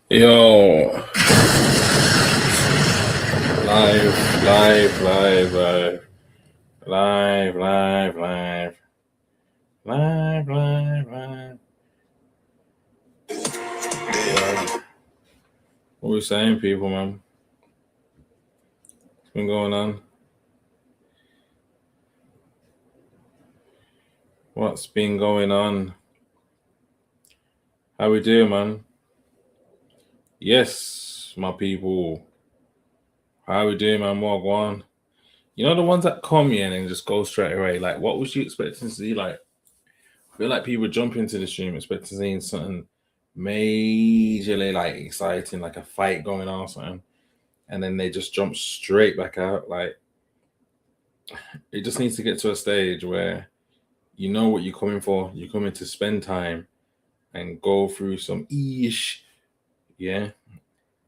Yo, live. What we saying, people, man? What's been going on? What's been going on? How we doing, man? Yes, my people. How we doing, man? What go on? You know the ones that come in and just go straight away. Like, what was you expecting to see? Like, I feel like people jump into the stream expecting to see something majorly like exciting, like a fight going on or something, and then they just jump straight back out. Like, it just needs to get to a stage where you know what you're coming for. You're coming to spend time and go through some ish, yeah,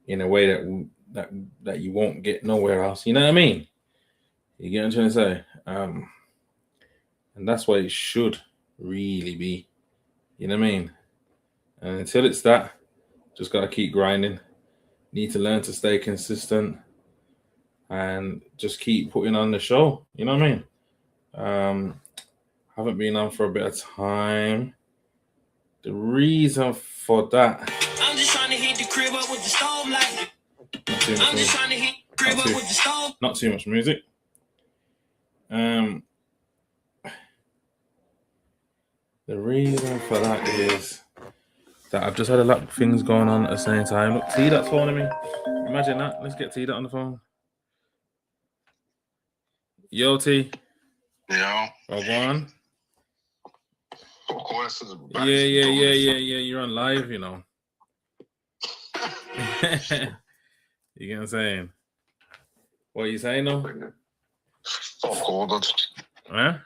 in a way that you won't get nowhere else. You know what I mean? You get what I'm trying to say? And that's what it should really be. You know what I mean? And until it's that, just gotta keep grinding. Need to learn to stay consistent and just keep putting on the show. You know what I mean? Haven't been on for a bit of time. The reason for that. I'm just trying to hit the crib up with the stove light. Not too much music. The reason for that is that I've just had a lot of things going on at the same time. Look, T-Dot's phoning me. Imagine that. Let's get T-Dot on the phone. Yo, T. Yo. Oh, go on. Of course. Yeah. You're on live, you know. You get what I'm saying? What are you saying, though? Fuck all that. Huh?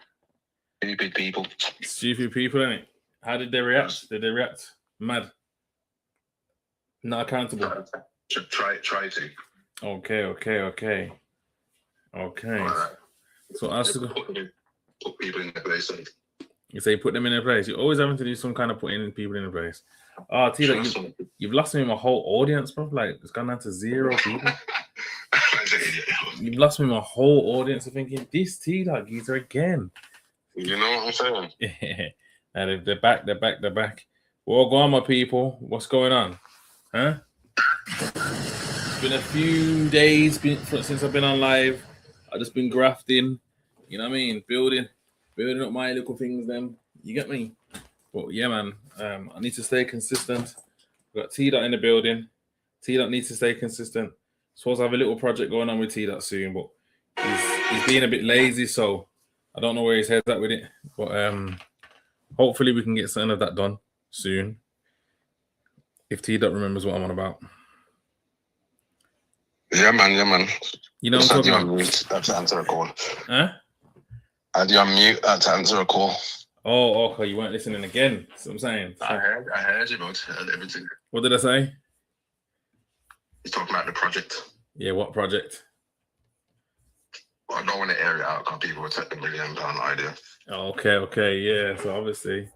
Stupid people. Stupid people, innit? How did they react? Did they react? Mad. Not accountable. Try to. Okay. So ask put people in their place. You say put them in their place. You're always having to do some kind of putting people in their place. Oh, T, you've lost me my whole audience, bro. Like, it's gone down to 0 people. You've lost me my whole audience of thinking, this T-Dog geezer again. You know what I'm saying? And they're back. Well, go on, my people. What's going on? Huh? It's been a few days since I've been on live. I've just been grafting. You know what I mean? Building up my little things, them. You get me? But yeah, man. I need to stay consistent. We've got T-Dot in the building. T-Dot needs to stay consistent. Supposed to have a little project going on with T-Dot soon, but he's being a bit lazy, so I don't know where his head's at with it. But hopefully we can get something of that done soon. If T-Dot remembers what I'm on about. Yeah, man. You know what I'm talking about? Mute to answer a call. Huh? I do on mute to answer a call. Oh, okay. You weren't listening again. That's what I'm saying. I heard you about everything. What did I say? He's talking about the project. Yeah, what project? Well, I don't want to air it out because people would take the £1 million idea. Okay, yeah. So obviously,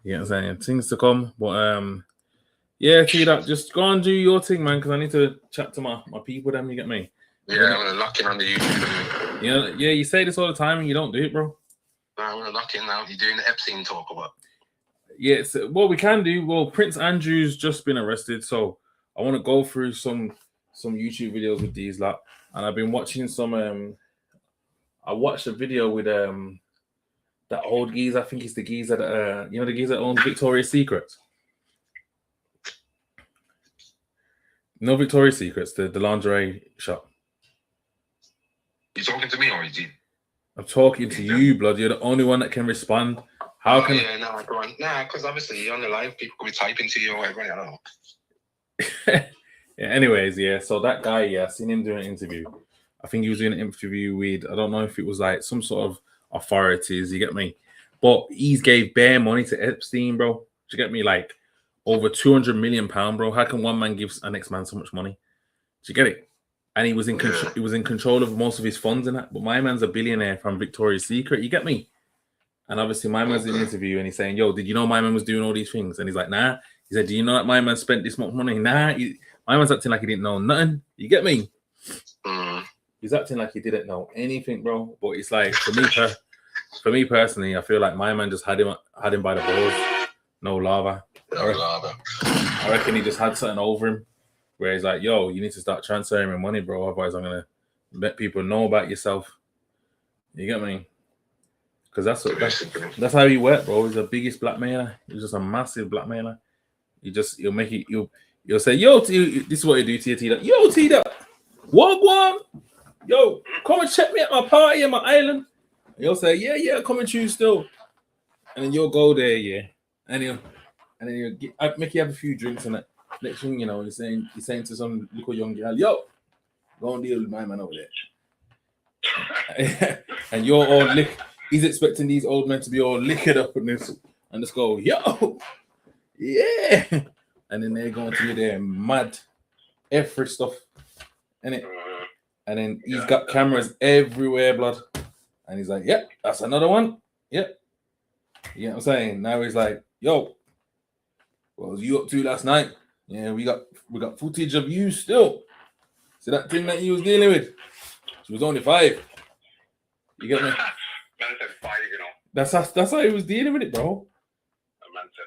you know what I'm saying? Things to come. But yeah, T-Dot, just go and do your thing, man, because I need to chat to my people, them, you get me? Yeah, I'm going to lock in on the YouTube. You know, yeah, you say this all the time and you don't do it, bro. No, I'm going to lock in now. You're doing the Epstein talk or what? Yeah, what we can do, well, Prince Andrew's just been arrested, so I want to go through some YouTube videos with these lot. And I've been watching some I watched a video with that old geezer. I think he's the geezer that you know, the geezer that owns Victoria's Secret. No, Victoria's Secrets, the lingerie shop. You talking to me or is you? I'm talking to you, blood. You're the only one that can respond. How can? Yeah, no, go on. Nah, because obviously you're on the live. People could be typing to you or whatever. I don't know. Yeah. Anyways, yeah. So that guy, yeah, I seen him doing an interview. I think he was doing an interview with, I don't know if it was like some sort of authorities. You get me? But he's gave bare money to Epstein, bro. Do you get me? Like over £200 million, bro. How can one man give an next man so much money? Do you get it? And he was in control. He was in control of most of his funds and that. But my man's a billionaire from Victoria's Secret. You get me? And obviously, my man's in an interview and he's saying, "Yo, did you know my man was doing all these things?" And he's like, "Nah." He said, "Do you know that my man spent this much money?" Nah, my man's acting like he didn't know nothing. You get me? He's acting like he didn't know anything, bro. But it's like for me personally, I feel like my man just had him by the balls. No lava. I reckon he just had something over him where he's like, "Yo, you need to start transferring my money, bro. Otherwise, I'm gonna let people know about yourself." You get me? Because that's how he worked, bro. He's the biggest blackmailer. He's just a massive blackmailer. He'll make it. You'll say, "Yo, this is what you do to your T-Dot. Yo, T-Dot, what? Yo, come and check me at my party in my island." And you'll say, "Yeah, coming to you still." And then you'll go there, yeah, and he'll make you have a few drinks and that. Next thing you know, he's saying to some little young girl, "Yo, go and deal with my man over there." And you're all lick. He's expecting these old men to be all liquored up and just go, "Yo, yeah," and then they're going to be there mad, every stuff, innit? And then he's got cameras everywhere, blood, and he's like, "Yep, that's another one. Yep." You know what I'm saying? Now he's like, "Yo, what was you up to last night? Yeah, we got footage of you still. See that thing that you was dealing with? She was only 5. You get me? Man said 5, you know. That's how he was dealing with it, bro. The man said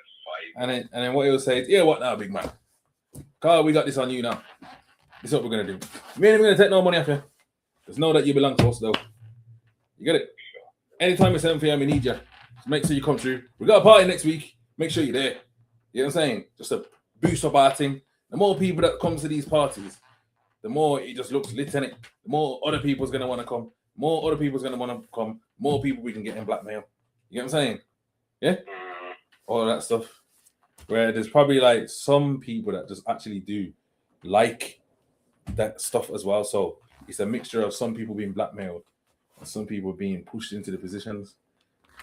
5. And then what he'll say is, "Yeah, what now, big man? Carl, we got this on you now. This is what we're gonna do. We ain't gonna take no money off you. Just know that you belong to us, though. You get it? Anytime it's 7 p.m, we need you. So make sure you come through. We got a party next week. Make sure you're there." You know what I'm saying? Just to boost up our thing. The more people that come to these parties, the more it just looks lit, innit? The more other people's gonna want to come. More other people's gonna want to come. More people we can get in blackmail. You know what I'm saying? Yeah? All that stuff. Where there's probably like some people that just actually do like that stuff as well. So it's a mixture of some people being blackmailed and some people being pushed into the positions.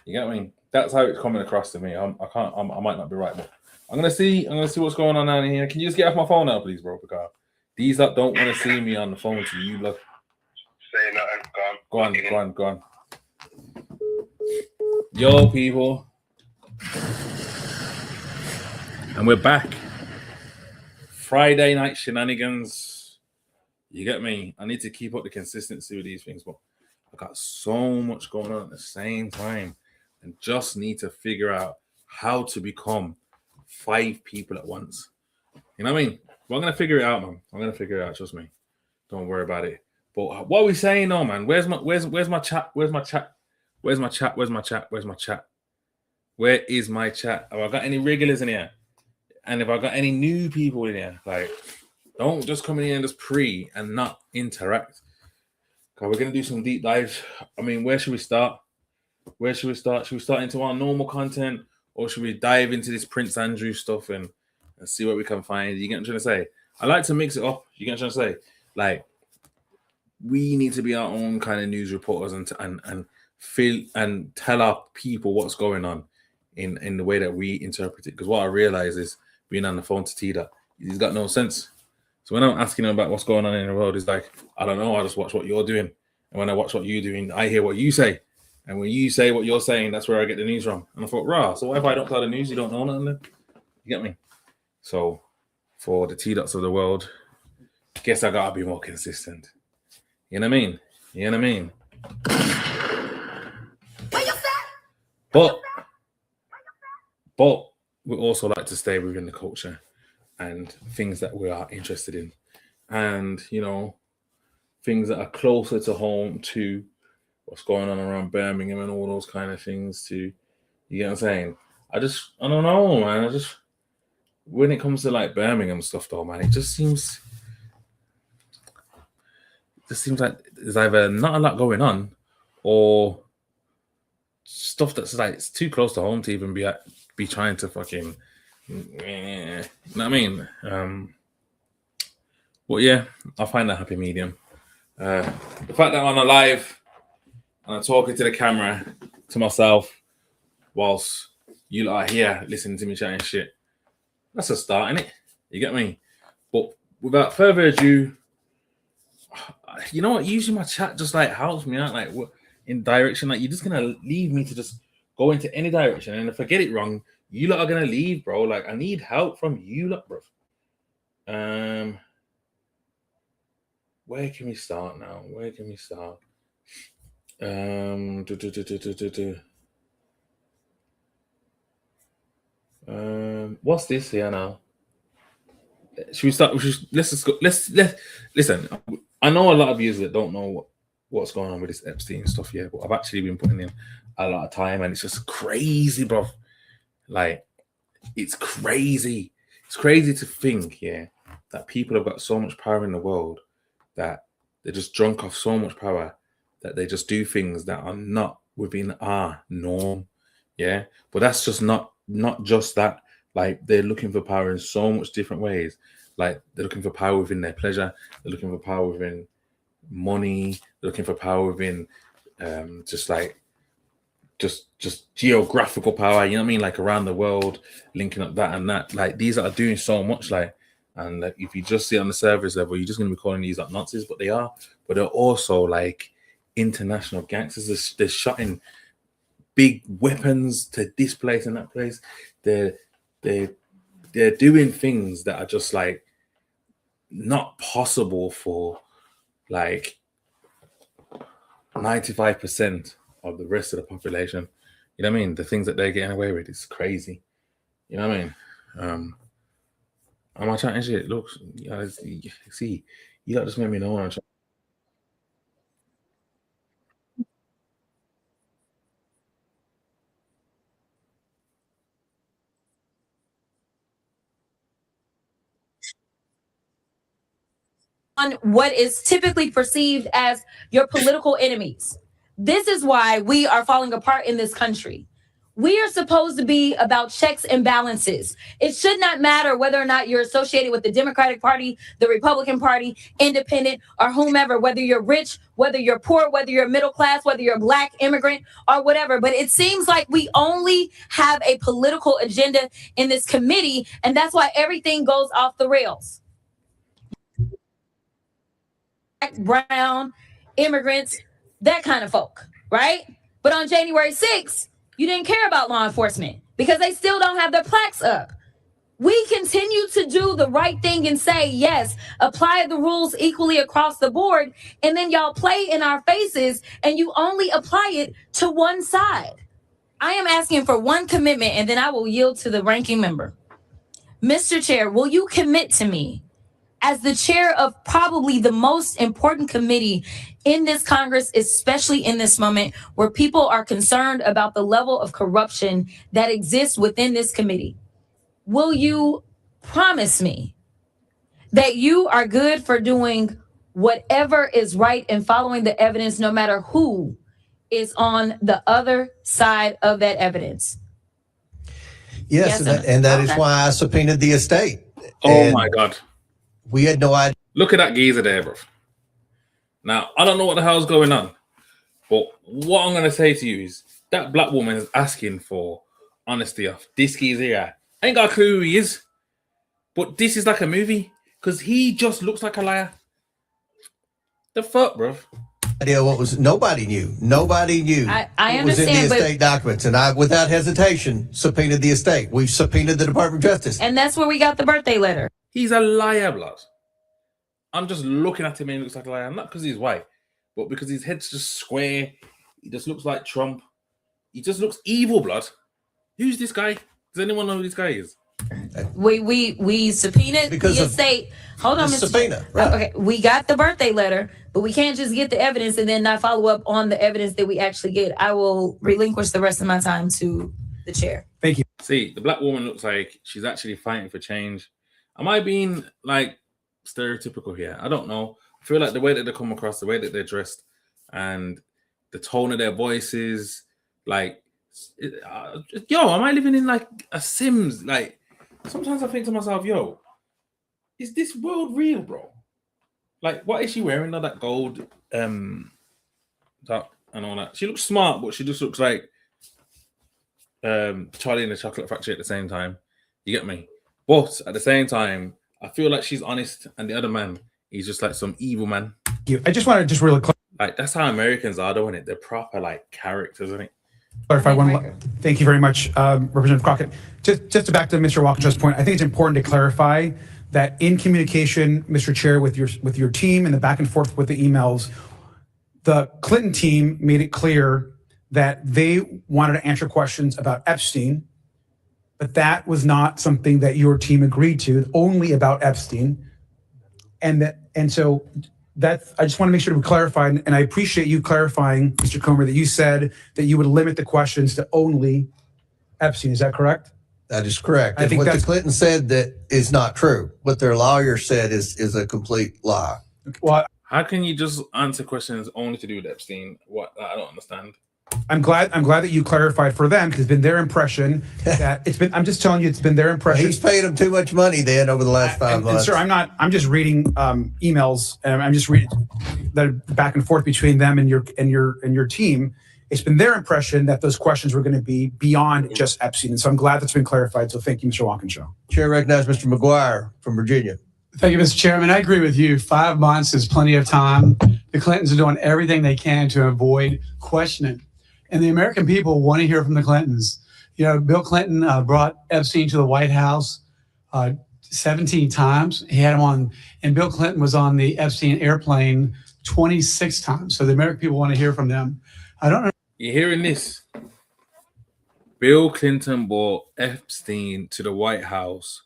You get what I mean? That's how it's coming across to me. I might not be right, but I'm gonna see what's going on down here. Can you just get off my phone now, please, bro? Because these that don't want to see me on the phone to you, look. Say nothing. Go on. Yo, people. And we're back. Friday night shenanigans. You get me? I need to keep up the consistency with these things, but I got so much going on at the same time and just need to figure out how to become 5 people at once. You know what I mean? Well, I'm going to figure it out, man. I'm going to figure it out. Trust me. Don't worry about it. But what are we saying now, man? Where's my chat? Where is my chat? Have I got any regulars in here? And have I got any new people in here? Like, don't just come in here and just pre and not interact. Because we're going to do some deep dives. I mean, where should we start? Should we start into our normal content? Or should we dive into this Prince Andrew stuff and see what we can find? You get what I'm trying to say? I like to mix it up. You get what I'm trying to say? Like, we need to be our own kind of news reporters and feel and tell our people what's going on in the way that we interpret it. Because what I realize is being on the phone to T-Dot, he's got no sense. So when I'm asking him about what's going on in the world, he's like, "I don't know. I just watch what you're doing. And when I watch what you're doing, I hear what you say. And when you say what you're saying, that's where I get the news from." And I thought, rah, so what if I don't tell the news? You don't know nothing then? You get me? So for the T-Dots of the world, guess I gotta be more consistent. You know what I mean? But we also like to stay within the culture and things that we are interested in. And, you know, things that are closer to home to what's going on around Birmingham and all those kind of things too. You get what I'm saying? I don't know, man. When it comes to like Birmingham stuff though, man, it just seems like there's either not a lot going on or stuff that's like it's too close to home to even be trying to fucking, you know what I mean? But yeah, I find that happy medium. The fact that I'm alive and I'm talking to the camera to myself whilst you lot are here listening to me chatting shit, that's a start, innit? You get me? But without further ado, you know what? Usually my chat just like helps me out, like in direction. Like you're just gonna leave me to just go into any direction, and if I get it wrong, you lot are gonna leave, bro. Like, I need help from you lot, bro. Where can we start now? Where can we start? What's this here now? Should we start? Let's just go. Let's listen. I know a lot of you that don't know what's going on with this Epstein stuff here, but I've actually been putting in a lot of time, and it's just crazy, bro. Like, it's crazy. It's crazy to think, that people have got so much power in the world that they're just drunk off so much power that they just do things that are not within our norm. Yeah, but that's just not just that. Like, they're looking for power in so much different ways. Like, they're looking for power within their pleasure. They're looking for power within money. They're looking for power within just geographical power. You know what I mean? Like, around the world, linking up that and that. Like, these are doing so much. Like, and like, if you just see it on the surface level, you're just going to be calling these like Nazis, but they are. But they're also like international gangsters. They're shotting big weapons to this place and that place. They're doing things that are just like not possible for like 95% of the rest of the population. You know what I mean? The things that they're getting away with is crazy. You know what I mean? Am I chatting shit? Look, see, you don't just made me know when I'm chatting. On what is typically perceived as your political enemies. This is why we are falling apart in this country. We are supposed to be about checks and balances. It should not matter whether or not you're associated with the Democratic Party, the Republican Party, independent, or whomever, whether you're rich, whether you're poor, whether you're middle class, whether you're a Black immigrant or whatever. But it seems like we only have a political agenda in this committee, and that's why everything goes off the rails. Brown, immigrants, that kind of folk, right? But on January 6th, you didn't care about law enforcement because they still don't have their plaques up. We continue to do the right thing and say, yes, apply the rules equally across the board. And then y'all play in our faces and you only apply it to one side. I am asking for one commitment and then I will yield to the ranking member. Mr. Chair, will you commit to me as the chair of probably the most important committee in this Congress, especially in this moment where people are concerned about the level of corruption that exists within this committee? Will you promise me that you are good for doing whatever is right and following the evidence, no matter who is on the other side of that evidence? Yes, and that is why I subpoenaed the estate. Oh my God. We had no idea. Look at that geezer there, bro. Now, I don't know what the hell's going on, but what I'm going to say to you is that black woman is asking for honesty of this geezer here. I ain't got a clue who he is, but this is like a movie because he just looks like a liar. The fuck, bro? Idea what was nobody knew. Nobody knew. I what was in the understand, estate documents, and I, without hesitation, subpoenaed the estate. We've subpoenaed the Department of Justice, and that's where we got the birthday letter. He's a liar, blood. I'm just looking at him and he looks like a liar. Not because he's white, but because his head's just square. He just looks like Trump. He just looks evil, blood. Who's this guy? Does anyone know who this guy is? We subpoenaed the estate. Hold on, Mr. Subpoena. Right. Okay, we got the birthday letter, but we can't just get the evidence and then not follow up on the evidence that we actually get. I will relinquish the rest of my time to the chair. Thank you. See, the black woman looks like she's actually fighting for change. Am I being like stereotypical here? I don't know. I feel like the way that they come across, the way that they're dressed, and the tone of their voices, like, yo, am I living in like a Sims? Like, sometimes I think to myself, yo, is this world real, bro? Like, what is she wearing? All that gold top and all that. She looks smart, but she just looks like Charlie in the Chocolate Factory at the same time. You get me? But at the same time, I feel like she's honest, and the other man, he's just like some evil man. I just want to really like, that's how Americans are, don't it? They're proper like characters, isn't it? Clarify one. Thank you very much, Representative Crockett. Just to back to Mr. Walkenshaw's point, I think it's important to clarify that in communication, Mr. Chair, with your team and the back and forth with the emails, the Clinton team made it clear that they wanted to answer questions about Epstein, but that was not something that your team agreed to, only about Epstein. And so that's, I just want to make sure we clarify, and I appreciate you clarifying, Mr. Comer, that you said that you would limit the questions to only Epstein. Is that correct? That is correct. I And think what the that's- Clinton said that is not true. What their lawyer said is a complete lie. Well, How can you just answer questions only to do with Epstein? What? I don't understand. I'm glad that you clarified for them, because it's been their impression that it's been, I'm just telling you, it's been their impression. He's paid them too much money then over the last 5 And months. sir, I'm just reading emails, and I'm just reading the back and forth between them and your team. It's been their impression that those questions were going to be beyond just Epstein. And so I'm glad that's been clarified. So thank you, Mr. Walkinshaw. Chair recognizes Mr. McGuire from Virginia. Thank you, Mr. Chairman. I agree with you. 5 months is plenty of time. The Clintons are doing everything they can to avoid questioning. And the American people want to hear from the Clintons. You know, Bill Clinton brought Epstein to the White House 17 times. He had him on, and Bill Clinton was on the Epstein airplane 26 times. So the American people want to hear from them. I don't know. You hearing this? Bill Clinton brought Epstein to the White House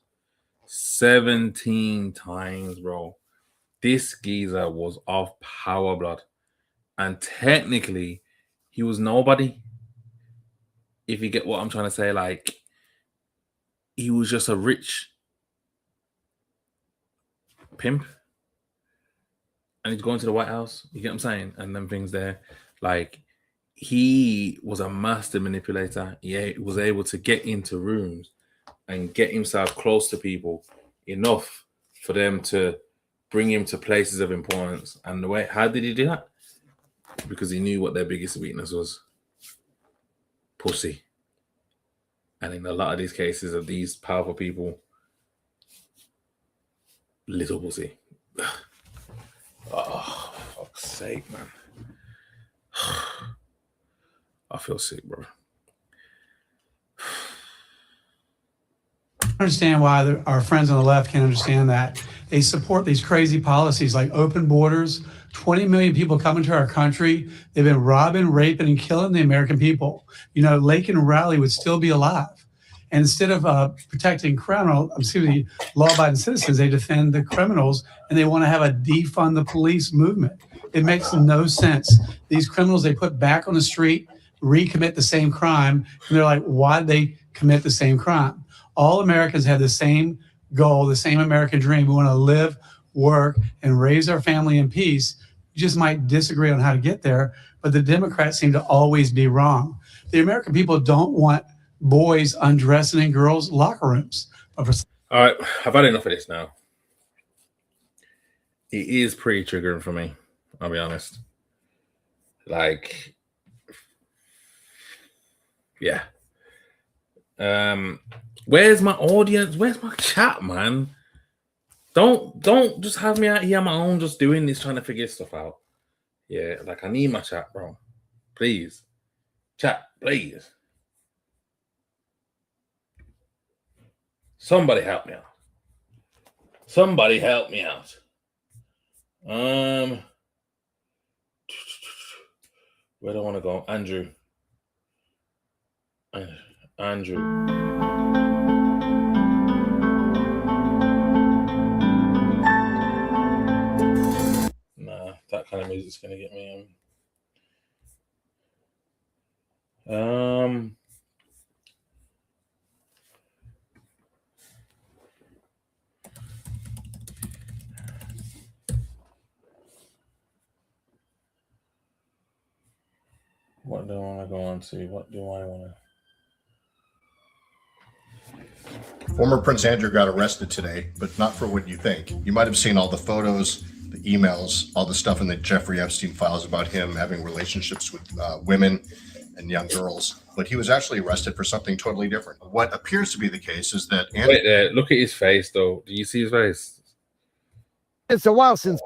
17 times, bro. This geezer was off power blood. And technically, he was nobody. If you get what I'm trying to say, like, he was just a rich pimp. And he's going to the White House. You get what I'm saying? And them things there. Like, he was a master manipulator. He was able to get into rooms and get himself close to people enough for them to bring him to places of importance. And the way, how did he do that? Because he knew what their biggest weakness was. Pussy. And in a lot of these cases of these powerful people, little pussy. Oh, for fuck's sake, man. I feel sick, bro. I understand why our friends on the left can't understand that. They support these crazy policies like open borders, 20 million people coming to our country. They've been robbing, raping, and killing the American people. You know, Lake and Rowley would still be alive. And instead of protecting law-abiding citizens, they defend the criminals, and they want to have a defund the police movement. It makes no sense. These criminals they put back on the street, recommit the same crime, and they're like, why did they commit the same crime? All Americans have the same goal, the same American dream. We want to live, work, and raise our family in peace. We just might disagree on how to get there, but the Democrats seem to always be wrong. The American people don't want boys undressing in girls' locker rooms. All right, I've had enough of this now. It is pretty triggering for me, I'll be honest. Like, yeah. Where's my audience? Where's my chat, man? Don't just have me out here on my own just doing this, trying to figure stuff out. Yeah, like, I need my chat, bro. Please. Chat, please. Somebody help me out. Somebody help me out. Where do I want to go? Andrew. Nah, that kind of music's gonna get me. What do I want to go on to? What do I want to? Former Prince Andrew got arrested today, but not for what you think. You might have seen all the photos, the emails, all the stuff in the Jeffrey Epstein files about him having relationships with women and young girls. But he was actually arrested for something totally different. What appears to be the case is that Wait there. Look at his face, though. Do you see his face? It's a while since.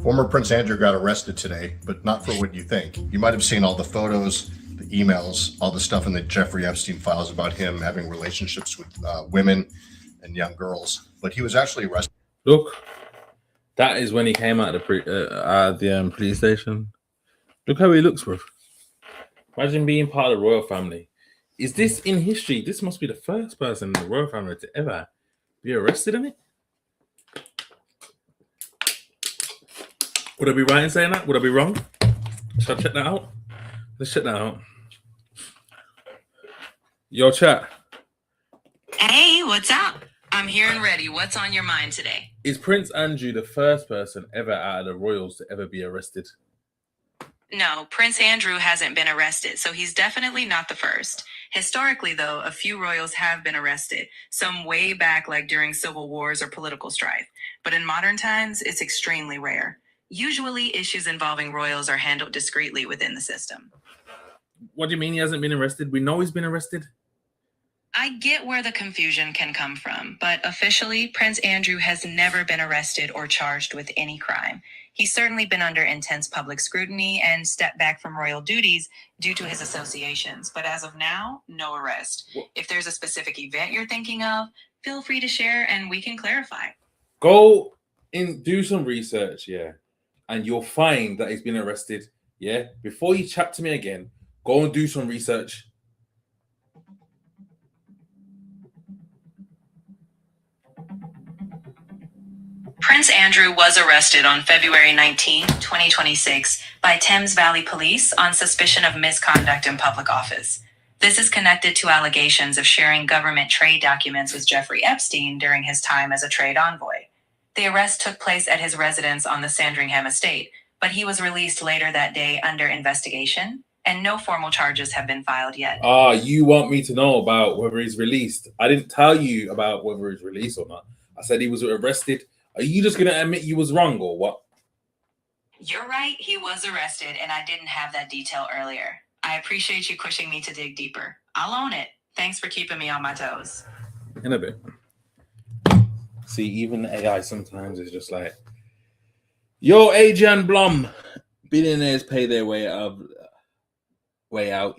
Former Prince Andrew got arrested today, but not for what you think. You might have seen all the photos, the emails, all the stuff in the Jeffrey Epstein files about him having relationships with women and young girls. But he was actually arrested. Look, that is when he came out of the police station. Look how he looks, bro. Imagine being part of the royal family. Is this in history? This must be the first person in the royal family to ever be arrested in it. Would I be right in saying that? Would I be wrong? Should I check that out? Let's check that out. Yo, chat. Hey, what's up? I'm here and ready. What's on your mind today? Is Prince Andrew the first person ever out of the royals to ever be arrested? No, Prince Andrew hasn't been arrested, so he's definitely not the first. Historically, though, a few royals have been arrested, some way back like during civil wars or political strife. But in modern times, it's extremely rare. Usually, issues involving royals are handled discreetly within the system. What do you mean he hasn't been arrested? We know he's been arrested. I get where the confusion can come from, but officially, Prince Andrew has never been arrested or charged with any crime. He's certainly been under intense public scrutiny and stepped back from royal duties due to his associations. But as of now, no arrest. If there's a specific event you're thinking of, feel free to share and we can clarify. Go and do some research, yeah, and you'll find that he's been arrested, yeah. Before you chat to me again, go and do some research. Prince Andrew was arrested on February 19, 2026 by Thames Valley Police on suspicion of misconduct in public office. This is connected to allegations of sharing government trade documents with Jeffrey Epstein during his time as a trade envoy. The arrest took place at his residence on the Sandringham estate, but he was released later that day under investigation, and no formal charges have been filed yet. You want me to know about whether he's released? I didn't tell you about whether he's released or not. I said he was arrested. Are you just going to admit you was wrong or what? You're right, he was arrested, and I didn't have that detail earlier. I appreciate you pushing me to dig deeper. I'll own it. Thanks for keeping me on my toes. In a bit. See, even AI sometimes is just like, yo, Adrian Blum, billionaires pay their way out.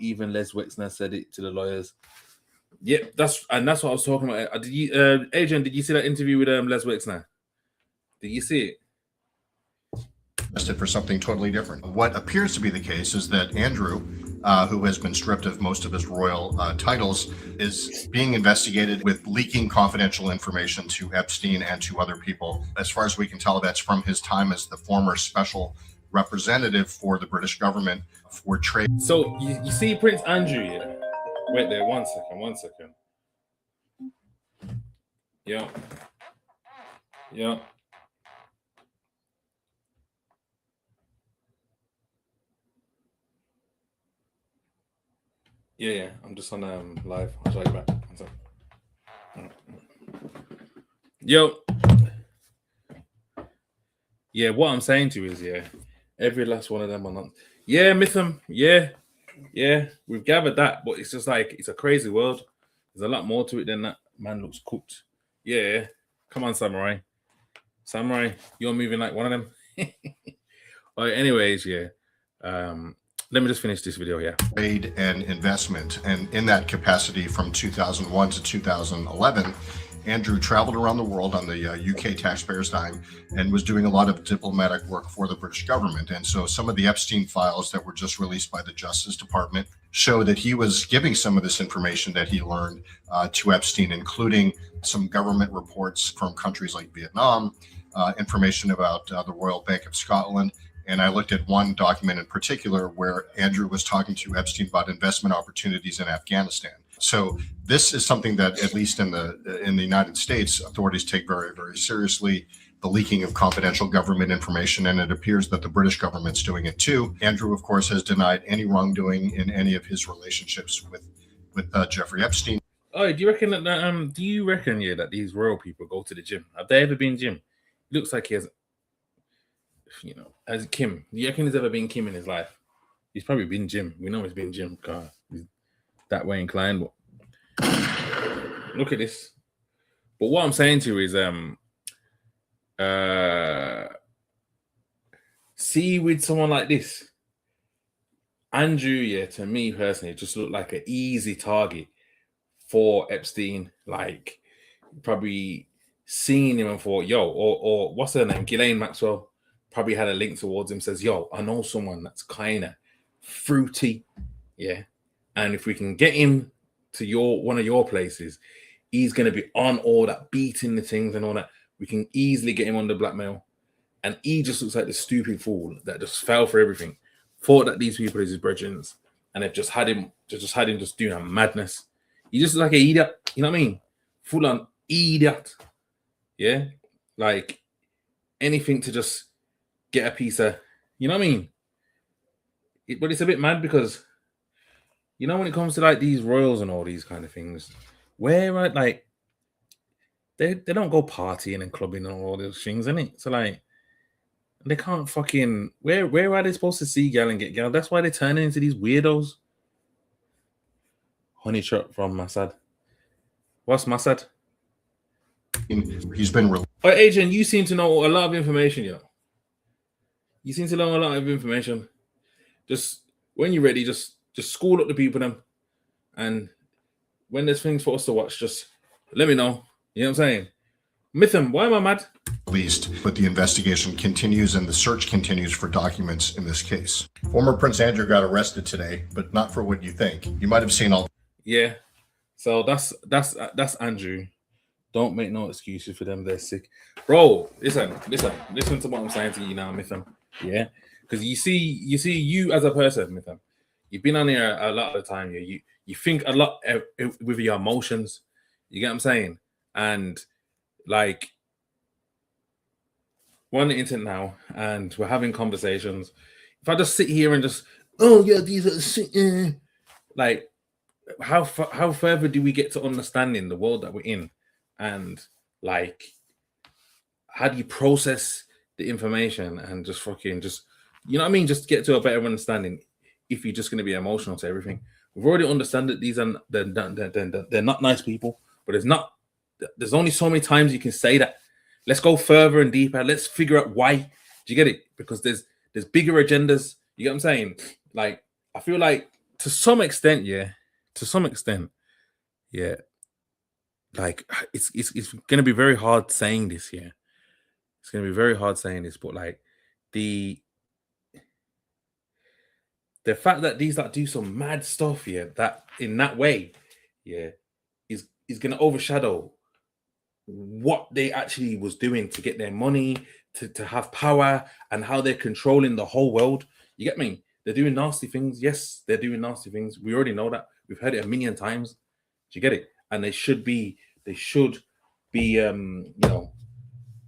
Even Les Wexner said it to the lawyers. Yep, that's what I was talking about. Adrian, did you see that interview with Les Wexner? Did you see it? Arrested for something totally different. What appears to be the case is that Andrew, who has been stripped of most of his royal titles, is being investigated with leaking confidential information to Epstein and to other people. As far as we can tell, that's from his time as the former special representative for the British government for trade. So you see Prince Andrew here? Wait there, one second. Yeah. Yeah, I'm just on live. I'll show you back. Yo. Yeah, what I'm saying to you is, yeah, every last one of them are not. Yeah, Mytham. Yeah, we've gathered that, but it's just like, it's a crazy world. There's a lot more to it than that. Man looks cooked. Yeah, come on, Samurai. You're moving like one of them. All right, anyways, yeah. Let me just finish this video here. Trade and investment. And in that capacity from 2001 to 2011, Andrew traveled around the world on the UK taxpayers' dime and was doing a lot of diplomatic work for the British government. And so some of the Epstein files that were just released by the Justice Department show that he was giving some of this information that he learned to Epstein, including some government reports from countries like Vietnam, information about the Royal Bank of Scotland. And I looked at one document in particular where Andrew was talking to Epstein about investment opportunities in Afghanistan. So this is something that, at least in the United States, authorities take very, very seriously, the leaking of confidential government information, and it appears that the British government's doing it too. Andrew, of course, has denied any wrongdoing in any of his relationships with Jeffrey Epstein. Oh, do you reckon that these royal people go to the gym? Have they ever been gym? Looks like he has. As Kim, do you reckon he's ever been Kim in his life? He's probably been Jim. We know he's been Jim. God, he's that way inclined. But look at this. But what I'm saying to you is, see, with someone like this, Andrew, yeah, to me personally, just looked like an easy target for Epstein. Like, probably seen him and thought, yo, or what's her name? Ghislaine Maxwell probably had a link towards him, says, yo, I know someone that's kind of fruity. Yeah. And if we can get him to one of your places, he's going to be on all that, beating the things and all that. We can easily get him under blackmail. And he just looks like the stupid fool that just fell for everything. Thought that these people is his brethren, and they've just had him just doing a madness. He just looks like an idiot, you know what I mean? Full on idiot. Yeah. Like anything to just get a piece of, you know what I mean? But it's a bit mad because, you know, when it comes to like these royals and all these kind of things, where like they don't go partying and clubbing and all those things, innit? So like they can't fucking where are they supposed to see gal and get gal? That's why they're turning into these weirdos. Honey shot from Mossad. What's Mossad? He's been. Oh, Adrian, you seem to know a lot of information, yo. You seem to know a lot of information. Just when you're ready, just school up the people them, and when there's things for us to watch, just let me know. You know what I'm saying? Mitham, why am I mad? Released, but the investigation continues and the search continues for documents in this case. Former Prince Andrew got arrested today, but not for what you think. You might have seen all. Yeah, so that's Andrew. Don't make no excuses for them. They're sick, bro. Listen to what I'm saying to you now, Mitham. Yeah, because you see you as a person, Mitham. You've been on here a lot of the time. You think a lot with your emotions. You get what I'm saying? And like, we're on the internet now, and we're having conversations. If I just sit here and just, oh yeah, these are like, how further do we get to understanding the world that we're in, and like, how do you process the information and just fucking just, you know what I mean, just get to a better understanding. If you're just going to be emotional to everything, we've already understood that these are they're not nice people, but there's only so many times you can say that. Let's go further and deeper. Let's figure out why. Do you get it? Because there's bigger agendas. You get what I'm saying? Like, I feel like to some extent, yeah. Like it's gonna be very hard saying this here. It's gonna be very hard saying this, but like the fact that these like do some mad stuff, yeah, that in that way, yeah, is gonna overshadow what they actually was doing to get their money, to have power, and how they're controlling the whole world. You get me? They're doing nasty things. Yes, they're doing nasty things. We already know that. We've heard it a million times. Do you get it? And they should be you know,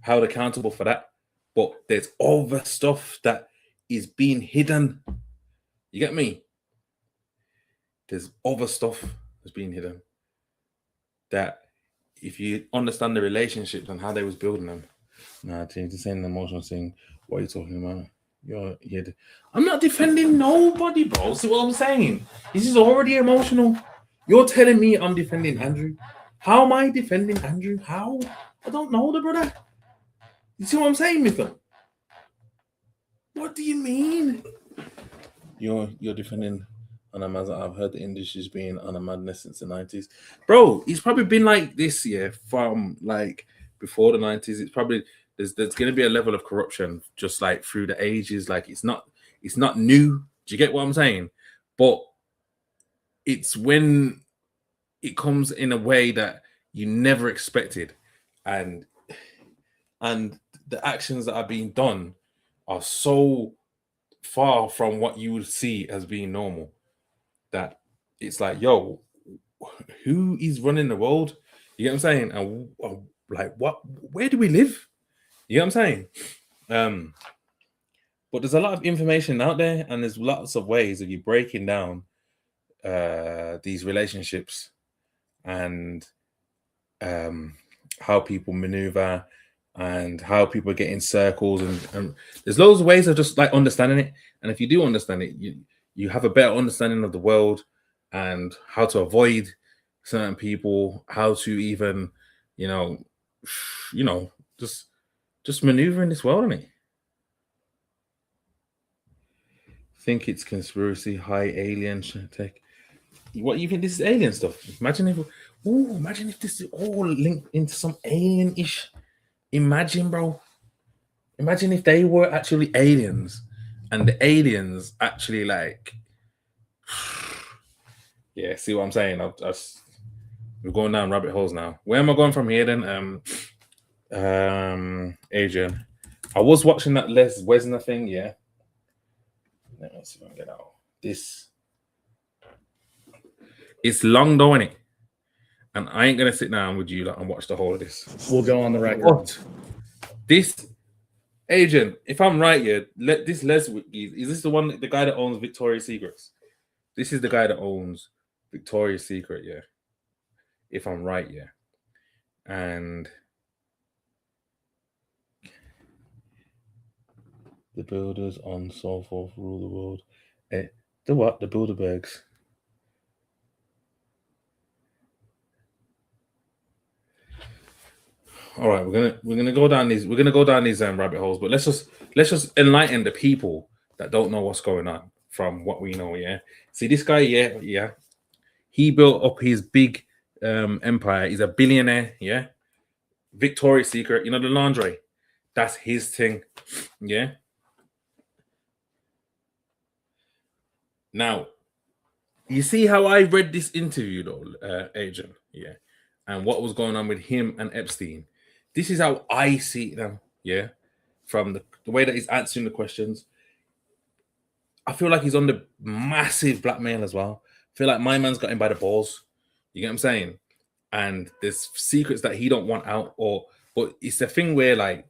held accountable for that. But there's other stuff that is being hidden. You get me? There's other stuff that's being hidden that, if you understand the relationships and how they was building them. Nah, this ain't an emotional thing. What are you talking about? I'm not defending nobody, bro. See what I'm saying? This is already emotional. You're telling me I'm defending Andrew. How am I defending Andrew? How? I don't know the brother. You see what I'm saying, Mitham? What do you mean? You're defending on a madness. I've heard the industry's been on a madness since the 90s. Bro, he's probably been like this year from like before the 90s. It's probably there's going to be a level of corruption just like through the ages. Like it's not new. Do you get what I'm saying? But it's when it comes in a way that you never expected, and the actions that are being done are so far from what you would see as being normal that it's like, yo, who is running the world? You get what I'm saying? And like, where do we live? You know what I'm saying? But there's a lot of information out there, and there's lots of ways of you breaking down these relationships and how people maneuver and how people get in circles, and there's loads of ways of just like understanding it. And if you do understand it, you have a better understanding of the world and how to avoid certain people, how to even, you know, just maneuver in this world, innit? Think it's conspiracy, high alien tech. What you think this is alien stuff? Imagine if this is all linked into some alien-ish. Imagine, bro. Imagine if they were actually aliens, and the aliens actually like. Yeah, see what I'm saying? We're going down rabbit holes now. Where am I going from here then? Adrian, I was watching that Les Wesner thing. Yeah. Let me see if I can get out. This. It's long though, innit? And I ain't gonna sit down with you and watch the whole of this. We'll go on the record. What? This, Agent, if I'm right here, is this the guy that owns Victoria's Secrets? This is the guy that owns Victoria's Secret, yeah. If I'm right, yeah. And the builders on so forth rule the world. The what? The Bilderbergs. All right, we're gonna go down these rabbit holes, but let's just enlighten the people that don't know what's going on from what we know. Yeah, see this guy, yeah, he built up his big empire. He's a billionaire. Yeah, Victoria's Secret, the lingerie, that's his thing. Yeah. Now, you see how I read this interview though, Agent, yeah, and what was going on with him and Epstein. This is how I see it now, yeah, from the way that he's answering the questions. I feel like he's under massive blackmail as well. I feel like my man's got him by the balls. You get what I'm saying? And there's secrets that he don't want out, but it's a thing where like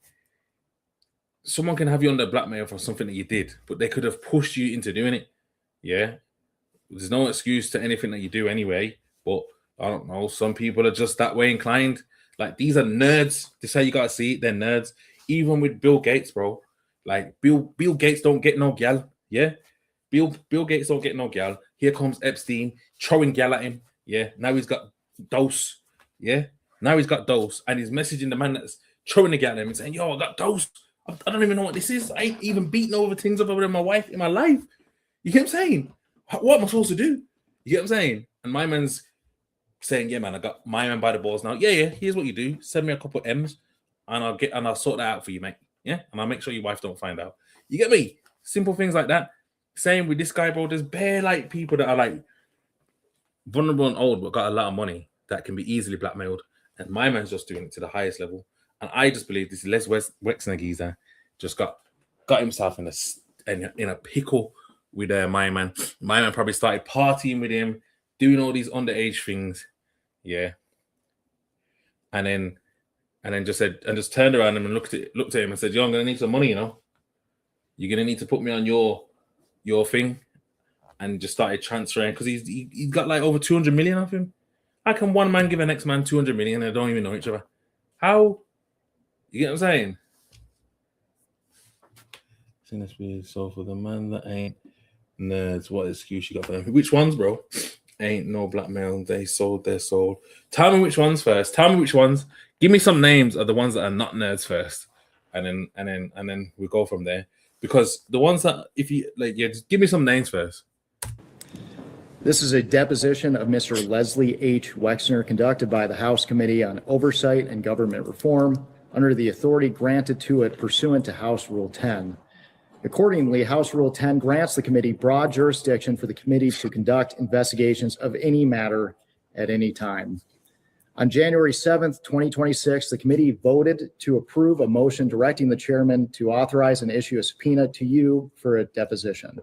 someone can have you under blackmail for something that you did, but they could have pushed you into doing it. Yeah, there's no excuse to anything that you do anyway. But I don't know. Some people are just that way inclined. Like, these are nerds. This is how you gotta see it. They're nerds. Even with Bill Gates, bro. Like, Bill Gates don't get no gal. Yeah. Bill Gates don't get no gal. Here comes Epstein throwing gal at him. Yeah. Now he's got dose. Yeah. Now he's got dose. And he's messaging the man that's throwing the gal at him and saying, yo, I got dose. I don't even know what this is. I ain't even beaten over things other than my wife in my life. You get what I'm saying? What am I supposed to do? You get what I'm saying? And my man's saying, yeah, man, I got my man by the balls now. Yeah, here's what you do. Send me a couple of M's and I'll sort that out for you, mate. Yeah, and I'll make sure your wife don't find out. You get me? Simple things like that. Same with this guy, bro. There's bare like people that are like vulnerable and old, but got a lot of money that can be easily blackmailed. And my man's just doing it to the highest level. And I just believe this Les Wexner geezer just got himself in a pickle with my man. My man probably started partying with him, doing all these underage things. Yeah. And then just turned around him and looked at him and said, yo, I'm gonna need some money, You're gonna need to put me on your thing. And just started transferring because he's got like over 200 million of him. How can one man give the next man 200 million and they don't even know each other? How? You get what I'm saying? So for the man that ain't nerds, what excuse you got for them? Which ones, bro? Ain't no blackmail. They sold their soul. Tell me which ones first. Tell me which ones. Give me some names of the ones that are not nerds first, and then we go from there. Because the ones that, if you like, yeah, just give me some names first. This is a deposition of Mr. Leslie H. Wexner conducted by the House Committee on Oversight and Government Reform under the authority granted to it pursuant to House Rule 10. Accordingly, House Rule 10 grants the committee broad jurisdiction for the committee to conduct investigations of any matter at any time. On January 7th, 2026, the committee voted to approve a motion directing the chairman to authorize and issue a subpoena to you for a deposition.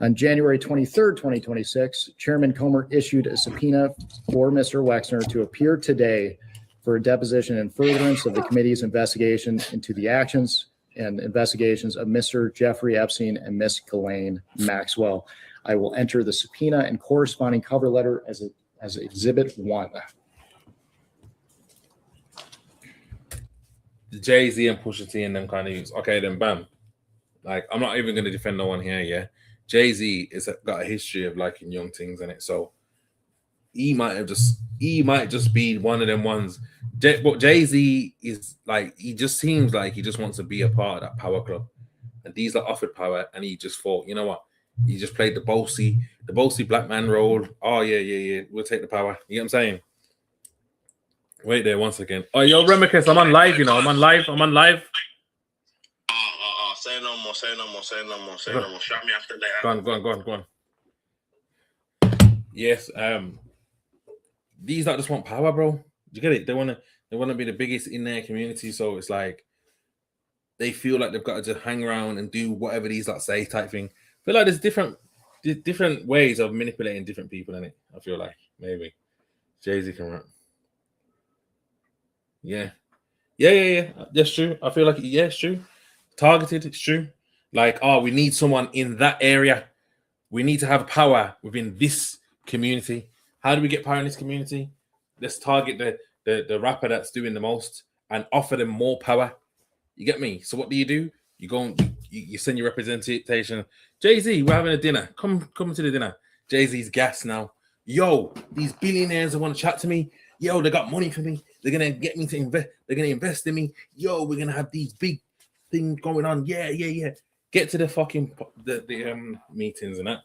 On January 23rd, 2026, Chairman Comer issued a subpoena for Mr. Wexner to appear today for a deposition in furtherance of the committee's investigation into the actions and investigations of Mr. Jeffrey Epstein and Miss Ghislaine Maxwell. I will enter the subpoena and corresponding cover letter as Exhibit 1. The Jay-Z and Pusha T and them kind of use. Okay, then bam. Like, I'm not even going to defend no one here, yeah? Jay-Z got a history of liking young things in it, so he might just be one of them ones. But Jay-Z is like, he just seems like he just wants to be a part of that power club. And these are offered power, and he just thought, you know what? He just played the bossy black man role. Oh yeah. We'll take the power. You know what I'm saying? Wait there one second. Oh, yo, Remicus, I'm on live, you know. I'm on live. Say no more. Shot me after that. Go on. Yes, these that just want power, bro. You get it? They wanna be the biggest in their community, so it's like they feel like they've got to just hang around and do whatever these like say type thing. I feel like there's different ways of manipulating different people in it. I feel like maybe Jay-Z can rap. Yeah. That's true. I feel like it's true. Targeted, it's true. Like, oh, we need someone in that area. We need to have power within this community. How do we get power in this community? Let's target the rapper that's doing the most and offer them more power. You get me? So what do? You go and you send your representation. Jay-Z, we're having a dinner. Come to the dinner. Jay-Z's gas now. Yo, these billionaires that want to chat to me. Yo, they got money for me. They're gonna get me to invest. They're gonna invest in me. Yo, we're gonna have these big things going on. Yeah. Get to the fucking the meetings and that.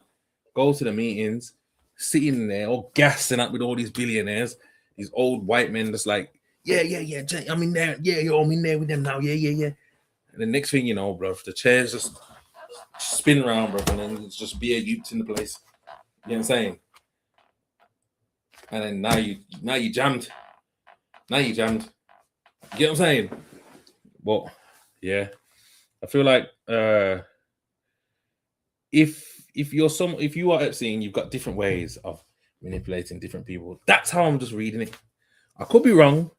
Go to the meetings, sitting there all gassing up with all these billionaires, these old white men that's like, yeah, I'm in there. Yeah, yo, I'm in there with them now. Yeah. And the next thing you know, bro, the chairs just spin around, bro, and then it's just be a youth in the place. You know what I'm saying? And then now you jammed. You get what I'm saying? Well, yeah. I feel like if you are Epstein, you've got different ways of manipulating different people. That's how I'm just reading it. I could be wrong.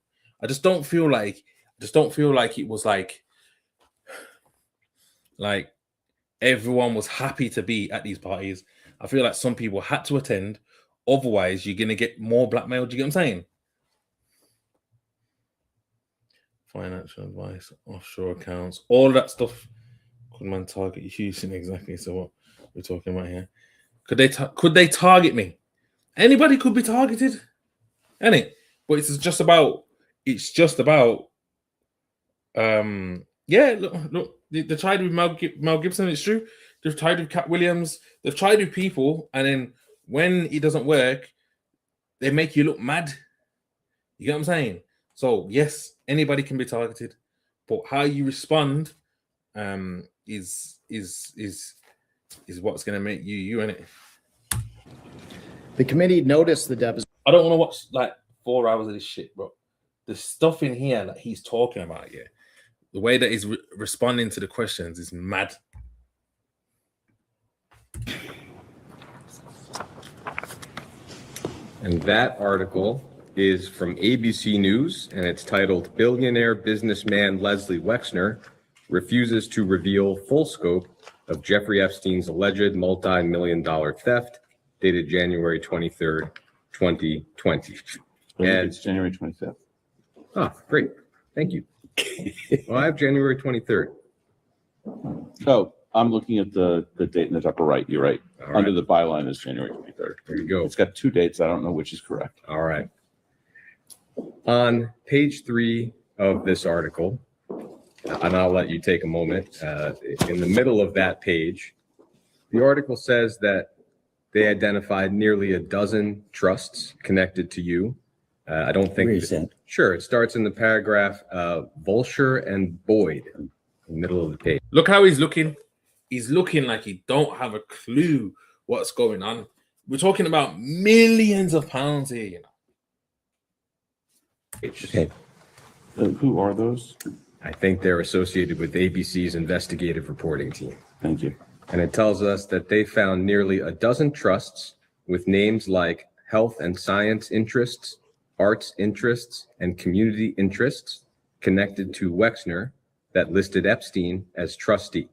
I just don't feel like it was like everyone was happy to be at these parties. I feel like some people had to attend. Otherwise, you're gonna get more blackmail. Do you get what I'm saying? Financial advice, offshore accounts, all of that stuff. Could man target Houston exactly? So what we're talking about here? Could they target me? Anybody could be targeted, ain't it? But it's just about. Yeah. Look. They tried with Mel Gibson. It's true. They've tried with Cat Williams. They've tried with people, and then when it doesn't work, they make you look mad. You get what I'm saying? So yes, anybody can be targeted, but how you respond is what's going to make you in it. The committee noticed the deposition. I don't want to watch like 4 hours of this shit, bro. The stuff in here that he's talking about, yeah, the way that he's responding to the questions is mad. And that article is from ABC News, and it's titled "Billionaire Businessman Leslie Wexner Refuses to Reveal Full Scope of Jeffrey Epstein's Alleged Multi-Million-Dollar Theft," dated January 23rd, 2020. And it's January 25th. Oh, great. Thank you. Well, I have January 23rd. Oh, I'm looking at the date in the upper right. You're right. All right. Under the byline is January 23rd. There you go. It's got 2 dates. I don't know which is correct. All right. On page 3 of this article, and I'll let you take a moment, in the middle of that page, the article says that they identified nearly a dozen trusts connected to you. I don't think. Sure. It starts in the paragraph, Vulture and Boyd, in the middle of the page. Look how he's looking. He's looking like he don't have a clue what's going on. We're talking about millions of pounds here, you know. Okay. Who are those? I think they're associated with ABC's investigative reporting team. Thank you. And it tells us that they found nearly a dozen trusts with names like health and science interests, arts interests, and community interests connected to Wexner that listed Epstein as trustee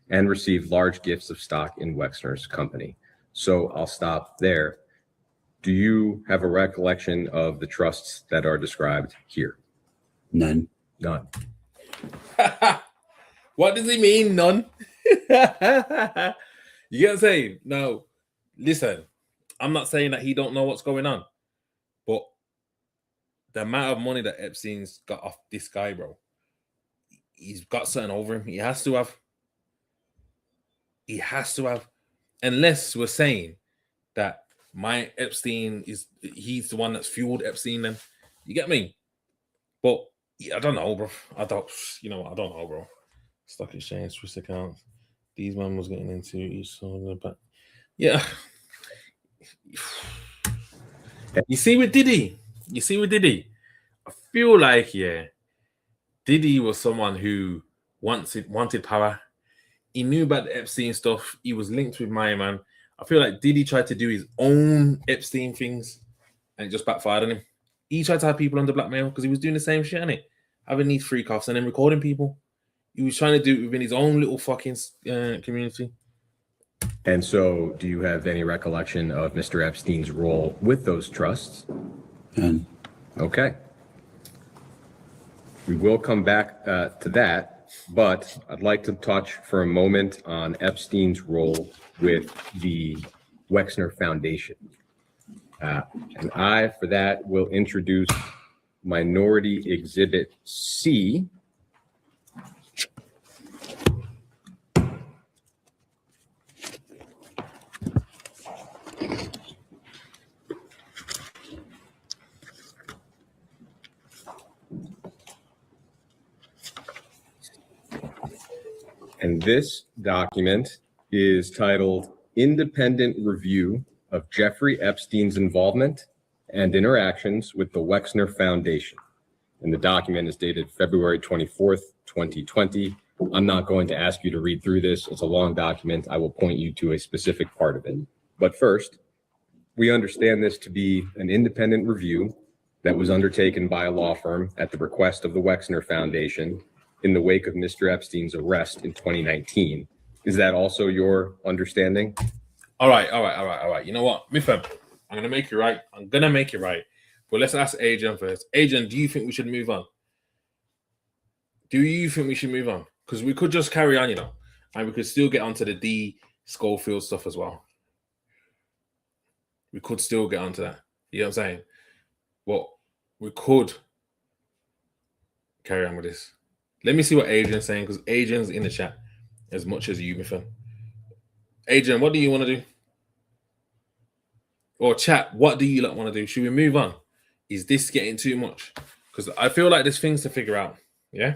and received large gifts of stock in Wexner's company. So I'll stop there. Do you have a recollection of the trusts that are described here? None. None. What does he mean, none? You get what I'm saying? No, listen, I'm not saying that he don't know what's going on, but the amount of money that Epstein's got off this guy, bro, he's got something over him. He has to have. unless we're saying that my Epstein he's the one that's fueled Epstein. Then you get me? But I don't know, bro. I don't know, bro. Stock exchange, Swiss accounts. These man was getting into each other, but yeah. You see with Diddy, I feel like Diddy was someone who wanted power. He knew about the Epstein stuff. He was linked with my man. I feel like Diddy tried to do his own Epstein things, and it just backfired on him. He tried to have people under blackmail because he was doing the same shit, innit? Having these freak offs and then recording people. He was trying to do it within his own little fucking community. And so, do you have any recollection of Mr. Epstein's role with those trusts? Okay. We will come back to that, but I'd like to touch for a moment on Epstein's role with the Wexner Foundation. And I, for that, will introduce Minority Exhibit C. And this document is titled Independent Review of Jeffrey Epstein's Involvement and Interactions with the Wexner Foundation. And the document is dated February 24th, 2020. I'm not going to ask you to read through this. It's a long document. I will point you to a specific part of it. But first, we understand this to be an independent review that was undertaken by a law firm at the request of the Wexner Foundation in the wake of Mr. Epstein's arrest in 2019. Is that also your understanding? All right. You know what, Miffam, I'm gonna make you right. But let's ask Adrian first. Adrian, do you think we should move on? Because we could just carry on, and we could still get onto the D Schofield stuff as well. We could still get onto that. You know what I'm saying? Well, we could carry on with this. Let me see what Adrian's saying, because Adrian's in the chat as much as you, Miffam. Adrian, what do you want to do? Or chat, what do you want to do? Should we move on? Is this getting too much? Because I feel like there's things to figure out. Yeah?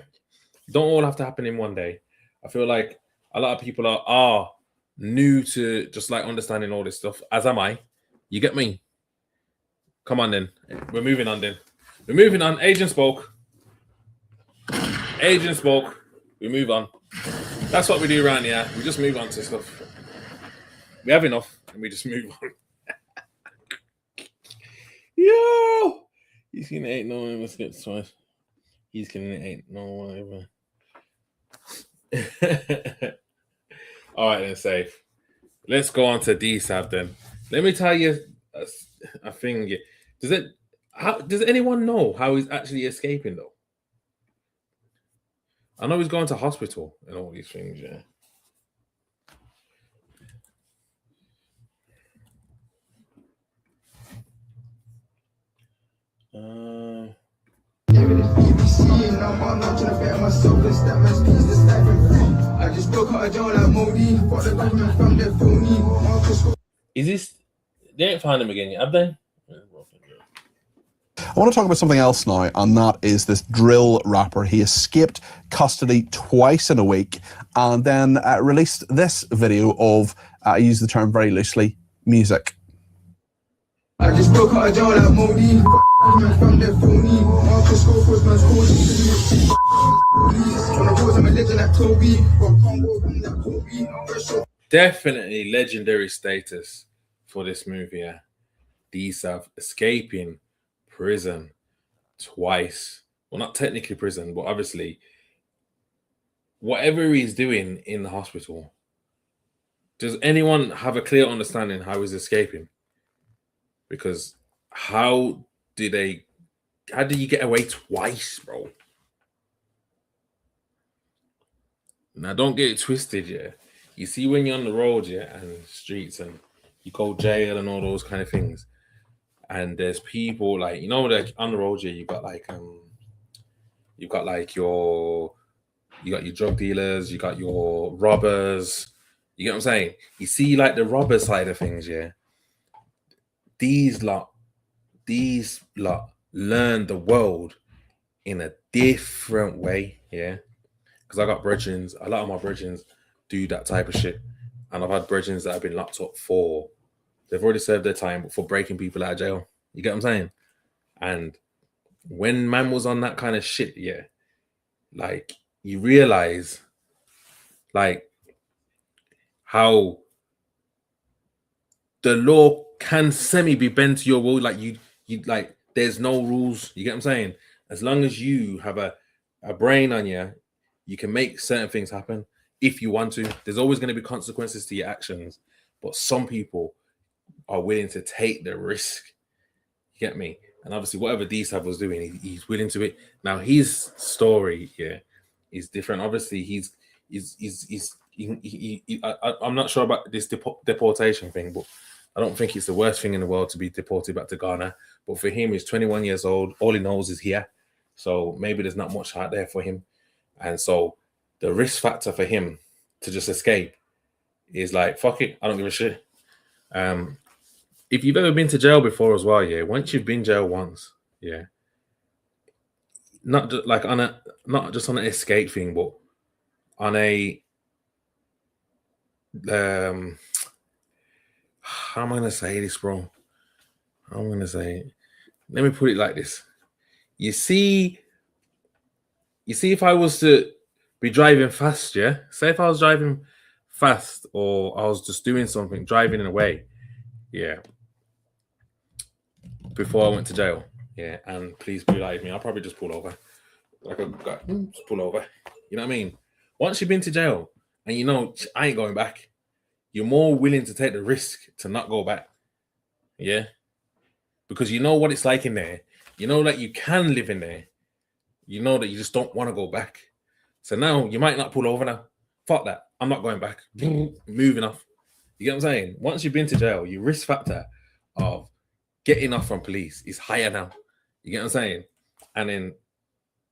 Don't all have to happen in one day. I feel like a lot of people are new to just like understanding all this stuff, as am I. You get me? Come on then. We're moving on. Adrian spoke. We move on. That's what we do around here. We just move on to stuff. We have enough and we just move on. Yo! He's gonna 8 no one must get twice. He's gonna 8 no one ever. All right then, safe. Let's go on to Dsav then. Let me tell you a thing. Does anyone know how he's actually escaping though? I know he's going to hospital and all these things, yeah. Is this? They ain't found him again yet, have they? I want to talk about something else now, and that is this drill rapper. He escaped custody twice in a week and then released this video of, I use the term very loosely, music. I just broke out a jaw like Modi. From the phony. Uncle Schofield, man's on the roads, I'm a legend like Toby. Definitely legendary status for this movie. Yeah. Dsav escaping prison twice. Well, not technically prison, but obviously whatever he's doing in the hospital. Does anyone have a clear understanding how he's escaping? Because how do you get away twice, bro? Now, don't get it twisted, yeah. You see when you're on the road, yeah, and the streets, and you go jail and all those kind of things, and there's people like, like on the road, yeah, you got your drug dealers, you got your robbers, You get what I'm saying? You see, like the robber side of things, yeah. These lot learn the world in a different way, yeah. Because I got brethrens, a lot of my brethrens do that type of shit. And I've had brethrens that have been locked up for, they've already served their time for breaking people out of jail. You get what I'm saying? And when man was on that kind of shit, yeah, like you realize like how the law can semi be bent to your will. Like you like there's no rules. You get what I'm saying? As long as you have a brain on you, you can make certain things happen if you want to. There's always going to be consequences to your actions, but some people are willing to take the risk. You get me? And obviously, whatever Dsav was doing, he's willing to it. Now his story, yeah, is different. Obviously, I'm not sure about this deportation thing, but I don't think it's the worst thing in the world to be deported back to Ghana. But for him, he's 21 years old. All he knows is here. So maybe there's not much out there for him. And so the risk factor for him to just escape is like, fuck it, I don't give a shit. If you've ever been to jail before as well, yeah, once you've been jail once, yeah, not just like not just on an escape thing, but on a how am I gonna say this, bro? I'm gonna say it. Let me put it like this. You see, if I was to be driving fast, yeah, say if I was driving fast or I was just doing something, driving in a way, yeah, before I went to jail, yeah, and please believe me, I'll probably just pull over. Like just pull over. You know what I mean? Once you've been to jail and you know I ain't going back, you're more willing to take the risk to not go back. Yeah. Because you know what it's like in there. You know that you can live in there. You know that you just don't want to go back. So now you might not pull over now. Fuck that. I'm not going back. Moving off. You get what I'm saying? Once you've been to jail, your risk factor of getting off from police is higher now. You get what I'm saying? And then,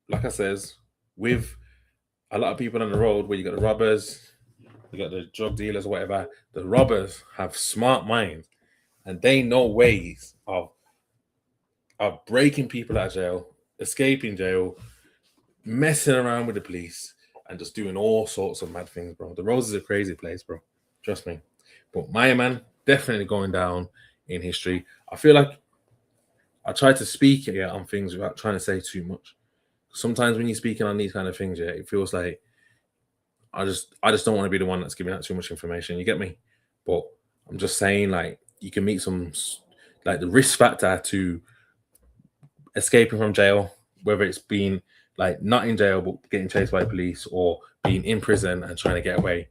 like I says, with a lot of people on the road where you got the robbers, you got the drug dealers, whatever, the robbers have smart minds and they know ways of breaking people out of jail, escaping jail, messing around with the police, and just doing all sorts of mad things, bro. The Rose is a crazy place, bro. Trust me. But Maya Man, definitely going down in history. I feel like I try to speak on things without trying to say too much. Sometimes when you're speaking on these kind of things, yeah, it feels like I just don't want to be the one that's giving out too much information. You get me? But I'm just saying, like, you can meet some, like, the risk factor to escaping from jail, whether it's being like not in jail but getting chased by police or being in prison and trying to get away,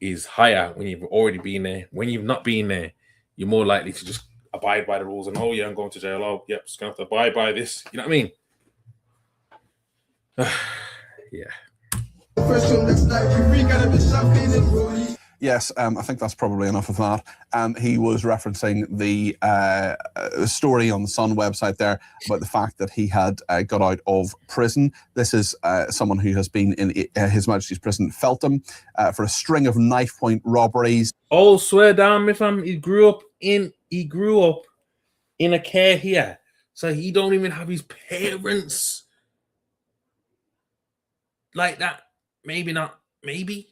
is higher when you've already been there. When you've not been there, you're more likely to just abide by the rules and, oh yeah, I'm going to jail. Oh yeah, just gonna have to abide by this. You know what I mean? Yeah. Yes, I think that's probably enough of that. He was referencing the story on the Sun website there about the fact that he had got out of prison. This is someone who has been in His Majesty's prison, Feltham, for a string of knife-point robberies. Oh, swear down, my fam. He grew up in a care here, so he don't even have his parents like that. Maybe not. Maybe.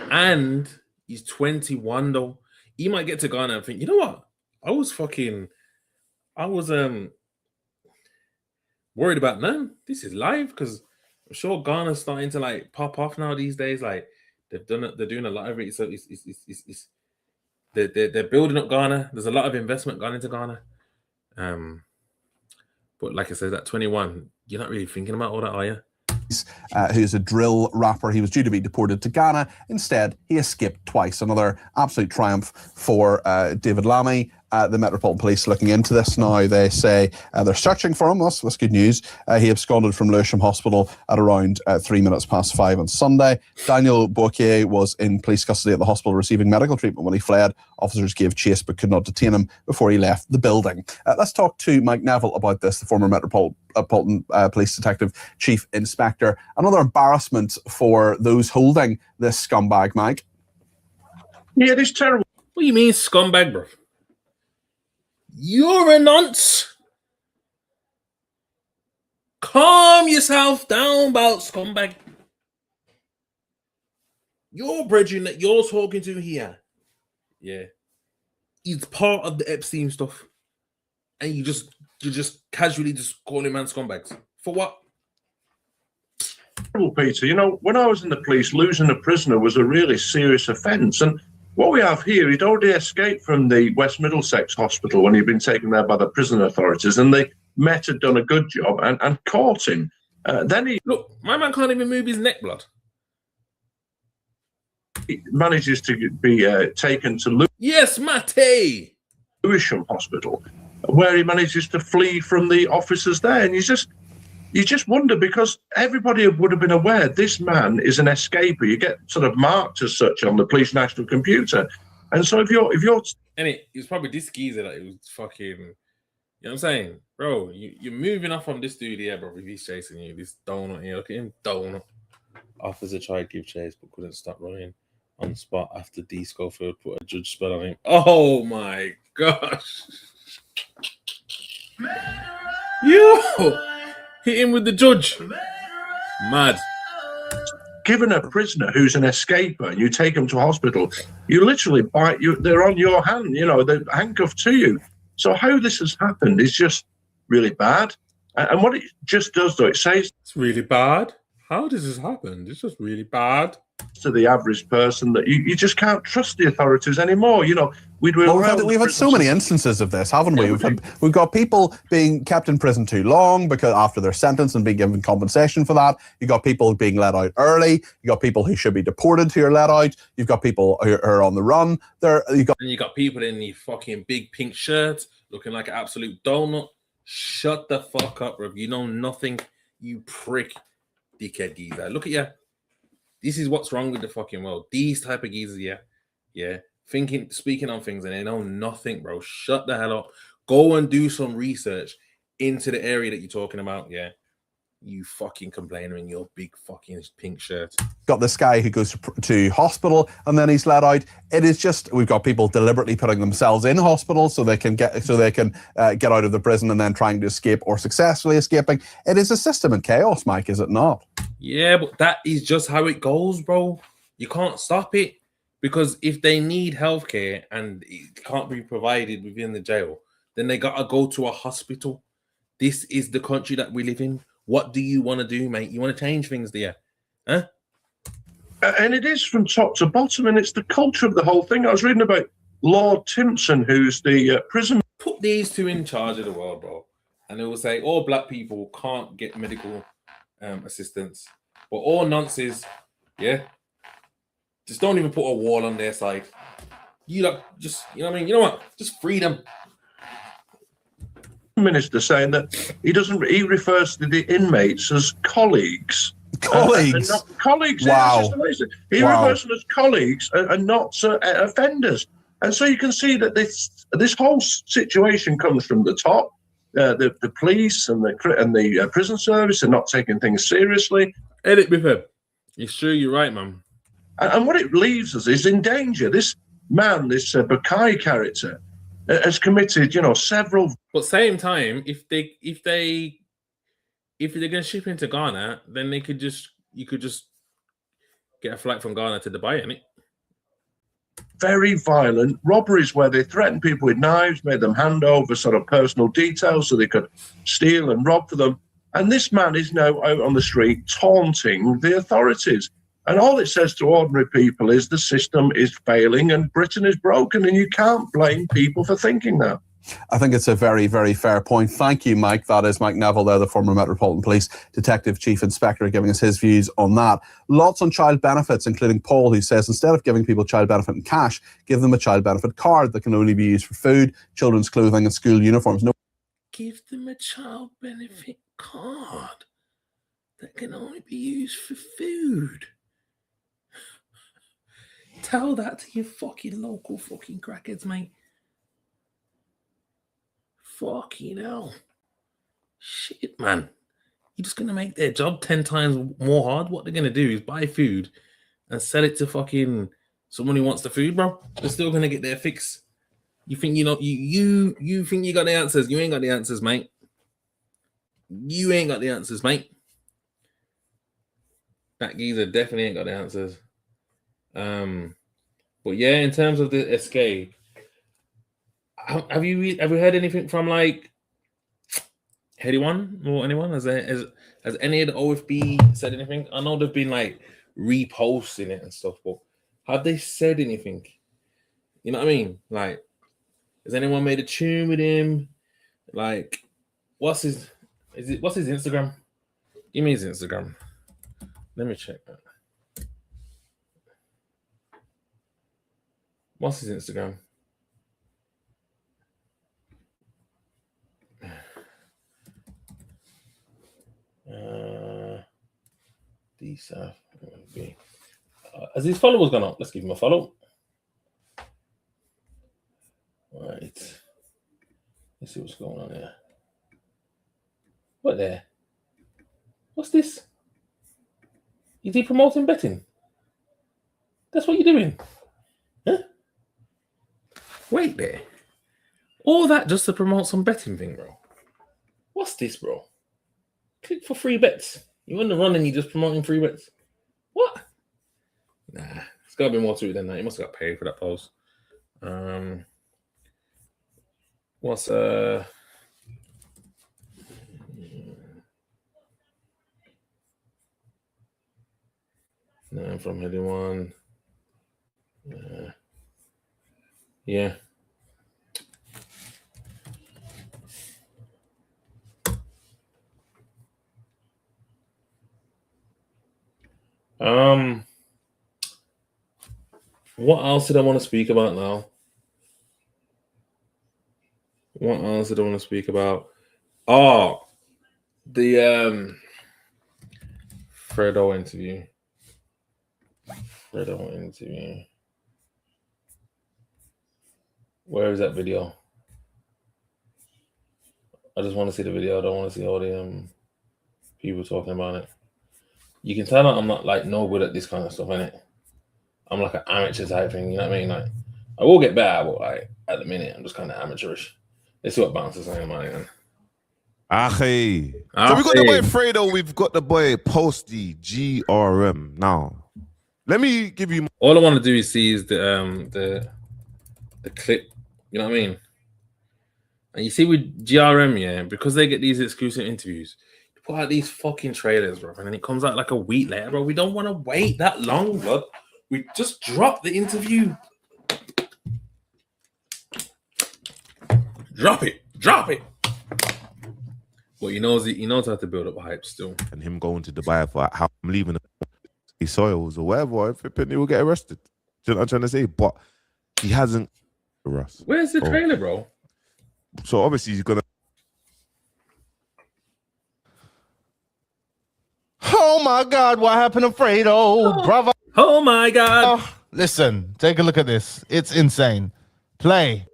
And he's 21 though. He might get to Ghana and think, you know what? I was worried about none. This is live, because I'm sure Ghana's starting to like pop off now these days. Like they're doing a lot of it. So they're building up Ghana. There's a lot of investment gone into Ghana. But like I said, at 21, you're not really thinking about all that, are you? Who's a drill rapper. He was due to be deported to Ghana. Instead, he escaped twice. Another absolute triumph for David Lammy. the Metropolitan Police looking into this now. They say they're searching for him. That's good news. He absconded from Lewisham Hospital at around 5:03 on Sunday. Daniel Bourquier was in police custody at the hospital receiving medical treatment when he fled. Officers gave chase but could not detain him before he left the building. Let's talk to Mike Neville about this, the former Metropolitan Police Detective Chief Inspector. Another embarrassment for those holding this scumbag, Mike. Yeah, it is terrible. What do you mean scumbag, bro? You're a nonce. Calm yourself down about scumbag. Your brethren that you're talking to here, yeah, he's part of the Epstein stuff, and you just casually just call him man scumbags for what? Peter, you know, when I was in the police, losing a prisoner was a really serious offence, and what we have here, he'd already escaped from the West Middlesex Hospital when he'd been taken there by the prison authorities, and the Met had done a good job and caught him. Then he... Look, my man can't even move his neck, blood. He manages to be taken to Lewisham Hospital, where he manages to flee from the officers there. And you just wonder, because everybody would have been aware this man is an escaper. You get sort of marked as such on the police national computer. And so if you're and it was probably this geezer that it was fucking, you know what I'm saying? Bro, you're moving off from this dude here, bro. If he's chasing you, this donut here, look at him, donut. Officer tried to give chase but couldn't stop running on the spot after D. Schofield put a judge spell on him. Oh my gosh. Yo! Hit him with the judge. Mad. Given a prisoner who's an escaper and you take him to hospital, you literally bite you. They're on your hand, you know, they're handcuffed to you. So how this has happened is just really bad. And what it just does, though, it says it's really bad. How does this happen? It's just really bad. To the average person that you just can't trust the authorities anymore. You know, we've had so many instances of this, haven't we? We've got people being kept in prison too long because after their sentence and being given compensation for that. You've got people being let out early. You've got people who should be deported who are let out. You've got people who are on the run. And you got people in the fucking big pink shirts looking like an absolute donut. Shut the fuck up, bro. You know nothing, you prick, dickhead geezer. Look at you. This is what's wrong with the fucking world. These type of geezers, yeah, speaking on things and they know nothing, bro. Shut the hell up. Go and do some research into the area that you're talking about, yeah. You fucking complainer in your big fucking pink shirt. Got this guy who goes to hospital and then he's let out. It is just, we've got people deliberately putting themselves in hospital so they can get out of the prison and then trying to escape or successfully escaping. It is a system in chaos, Mike, is it not? Yeah, but that is just how it goes, bro. You can't stop it because if they need healthcare and it can't be provided within the jail, then they gotta go to a hospital. This is the country that we live in. What do you want to do, mate? You want to change things, do you? Huh? And it is from top to bottom, and it's the culture of the whole thing. I was reading about Lord Timpson, who's the prison... Put these two in charge of the world, bro. And they will say all black people can't get medical assistance. But all nonsense, yeah? Just don't even put a wall on their side. You know what I mean? You know what? Just freedom. Minister saying that he refers to the inmates as colleagues. Colleagues? Not colleagues. Wow. He refers to them as colleagues and not offenders. And so you can see that this whole situation comes from the top. The police and the prison service are not taking things seriously. Edit with him. It's true, you're right, man. And what it leaves us is in danger. This man, this Bukai character, has committed, several. But same time, if they're gonna ship into Ghana, then you could just get a flight from Ghana to Dubai, innit? Very violent robberies where they threatened people with knives, made them hand over sort of personal details so they could steal and rob for them. And this man is now out on the street taunting the authorities. And all it says to ordinary people is the system is failing and Britain is broken, and you can't blame people for thinking that. I think it's a very, very fair point. Thank you, Mike. That is Mike Neville there, the former Metropolitan Police Detective Chief Inspector, giving us his views on that. Lots on child benefits, including Paul, who says instead of giving people child benefit in cash, give them a child benefit card that can only be used for food, children's clothing and school uniforms. No. Give them a child benefit card that can only be used for food. Tell that to your fucking local fucking crackheads, mate. Fucking hell. Shit, man. You're just going to make their job 10 times more hard. What they're going to do is buy food and sell it to fucking someone who wants the food, bro. They're still going to get their fix. You think you think you got the answers. You ain't got the answers, mate. You ain't got the answers, mate. That geezer definitely ain't got the answers. But yeah, in terms of the escape, have you heard anything from like anyone or anyone? Has any of the OFB said anything? I know they've been like reposting it and stuff, but have they said anything? You know what I mean? Like, has anyone made a tune with him? Like, what's his Instagram? Give me his Instagram. Let me check that. What's his Instagram? Dsav. Has his followers gone up? Let's give him a follow. Right. Let's see what's going on here. What there? What's this? Is he promoting betting? That's what you're doing. Huh? Wait there. All that just to promote some betting thing, bro. What's this, bro? Click for free bets. You on the run and you're just promoting free bets. What? Nah, it's got to be more to it than that. You must have got paid for that post. What's no, from heading one. Yeah. What else did I want to speak about now? What else did I want to speak about? Oh, the Fredo interview. Where is that video? I just want to see the video. I don't want to see all the people talking about it. You can tell that I'm not like no good at this kind of stuff, innit? I'm like an amateur type thing, you know what I mean? Like, I will get better, but like at the minute, I'm just kind of amateurish. Let's see what Bounce is saying about it, man. Ache. So we got the boy Fredo, we've got the boy Posty GRM. Now, let me give you. All I want to do is see is the clip. You know what I mean? And you see with GRM, yeah, because they get these exclusive interviews, they put out these fucking trailers, bro, and then it comes out like a week later, bro. We don't want to wait that long, bro. We just dropped the interview. Drop it. Well, he knows how to build up hype still. And him going to Dubai for how I'm leaving the soils or whatever, if he will get arrested. Do you know what I'm trying to say? But he hasn't arrested. Where's the trailer, bro? So obviously he's gonna. Oh my God, what happened to Fredo, brother? Oh my God. Listen, take a look at this. It's insane. Play.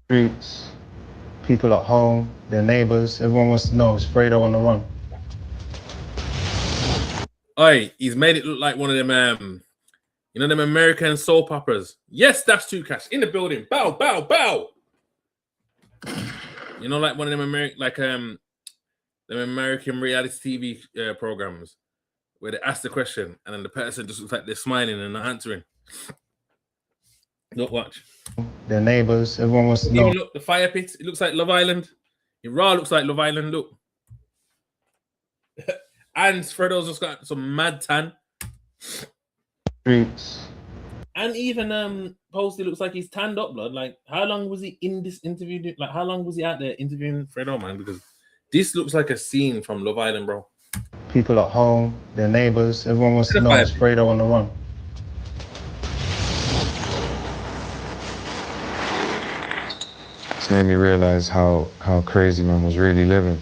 Streets, people at home, their neighbors, everyone wants to know, is Fredo on the run? Oi, he's made it look like one of them, you know, them American soap operas. Yes, that's Two Cash in the building. Bow, bow, bow. You know, like one of them them American reality TV programs where they ask the question and then the person just looks like they're smiling and not answering. Look, watch. Their neighbors, everyone wants to know. Even look, the fire pit, it looks like Love Island. It raw looks like Love Island, look. And Fredo's just got some mad tan. Streets. And even Posty looks like he's tanned up, blood. Like, how long was he in this interview? Like, how long was he out there interviewing Fredo, man? Because this looks like a scene from Love Island, bro. People at home, their neighbors, everyone wants to know is Fredo on the run. It's made me realize how crazy man was really living.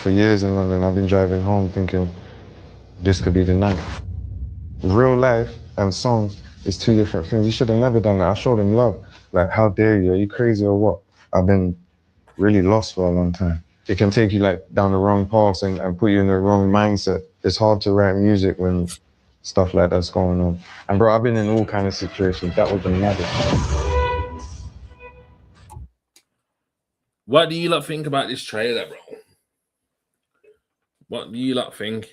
For years in London, I've been driving home thinking this could be the night. Real life and song is two different things. You should have never done that. I showed him love. Like, how dare you? Are you crazy or what? I've been really lost for a long time. It can take you like down the wrong path and put you in the wrong mindset. It's hard to write music when stuff like that's going on. And bro, I've been in all kinds of situations. That was the maddest. What do you lot think about this trailer, bro? What do you lot think?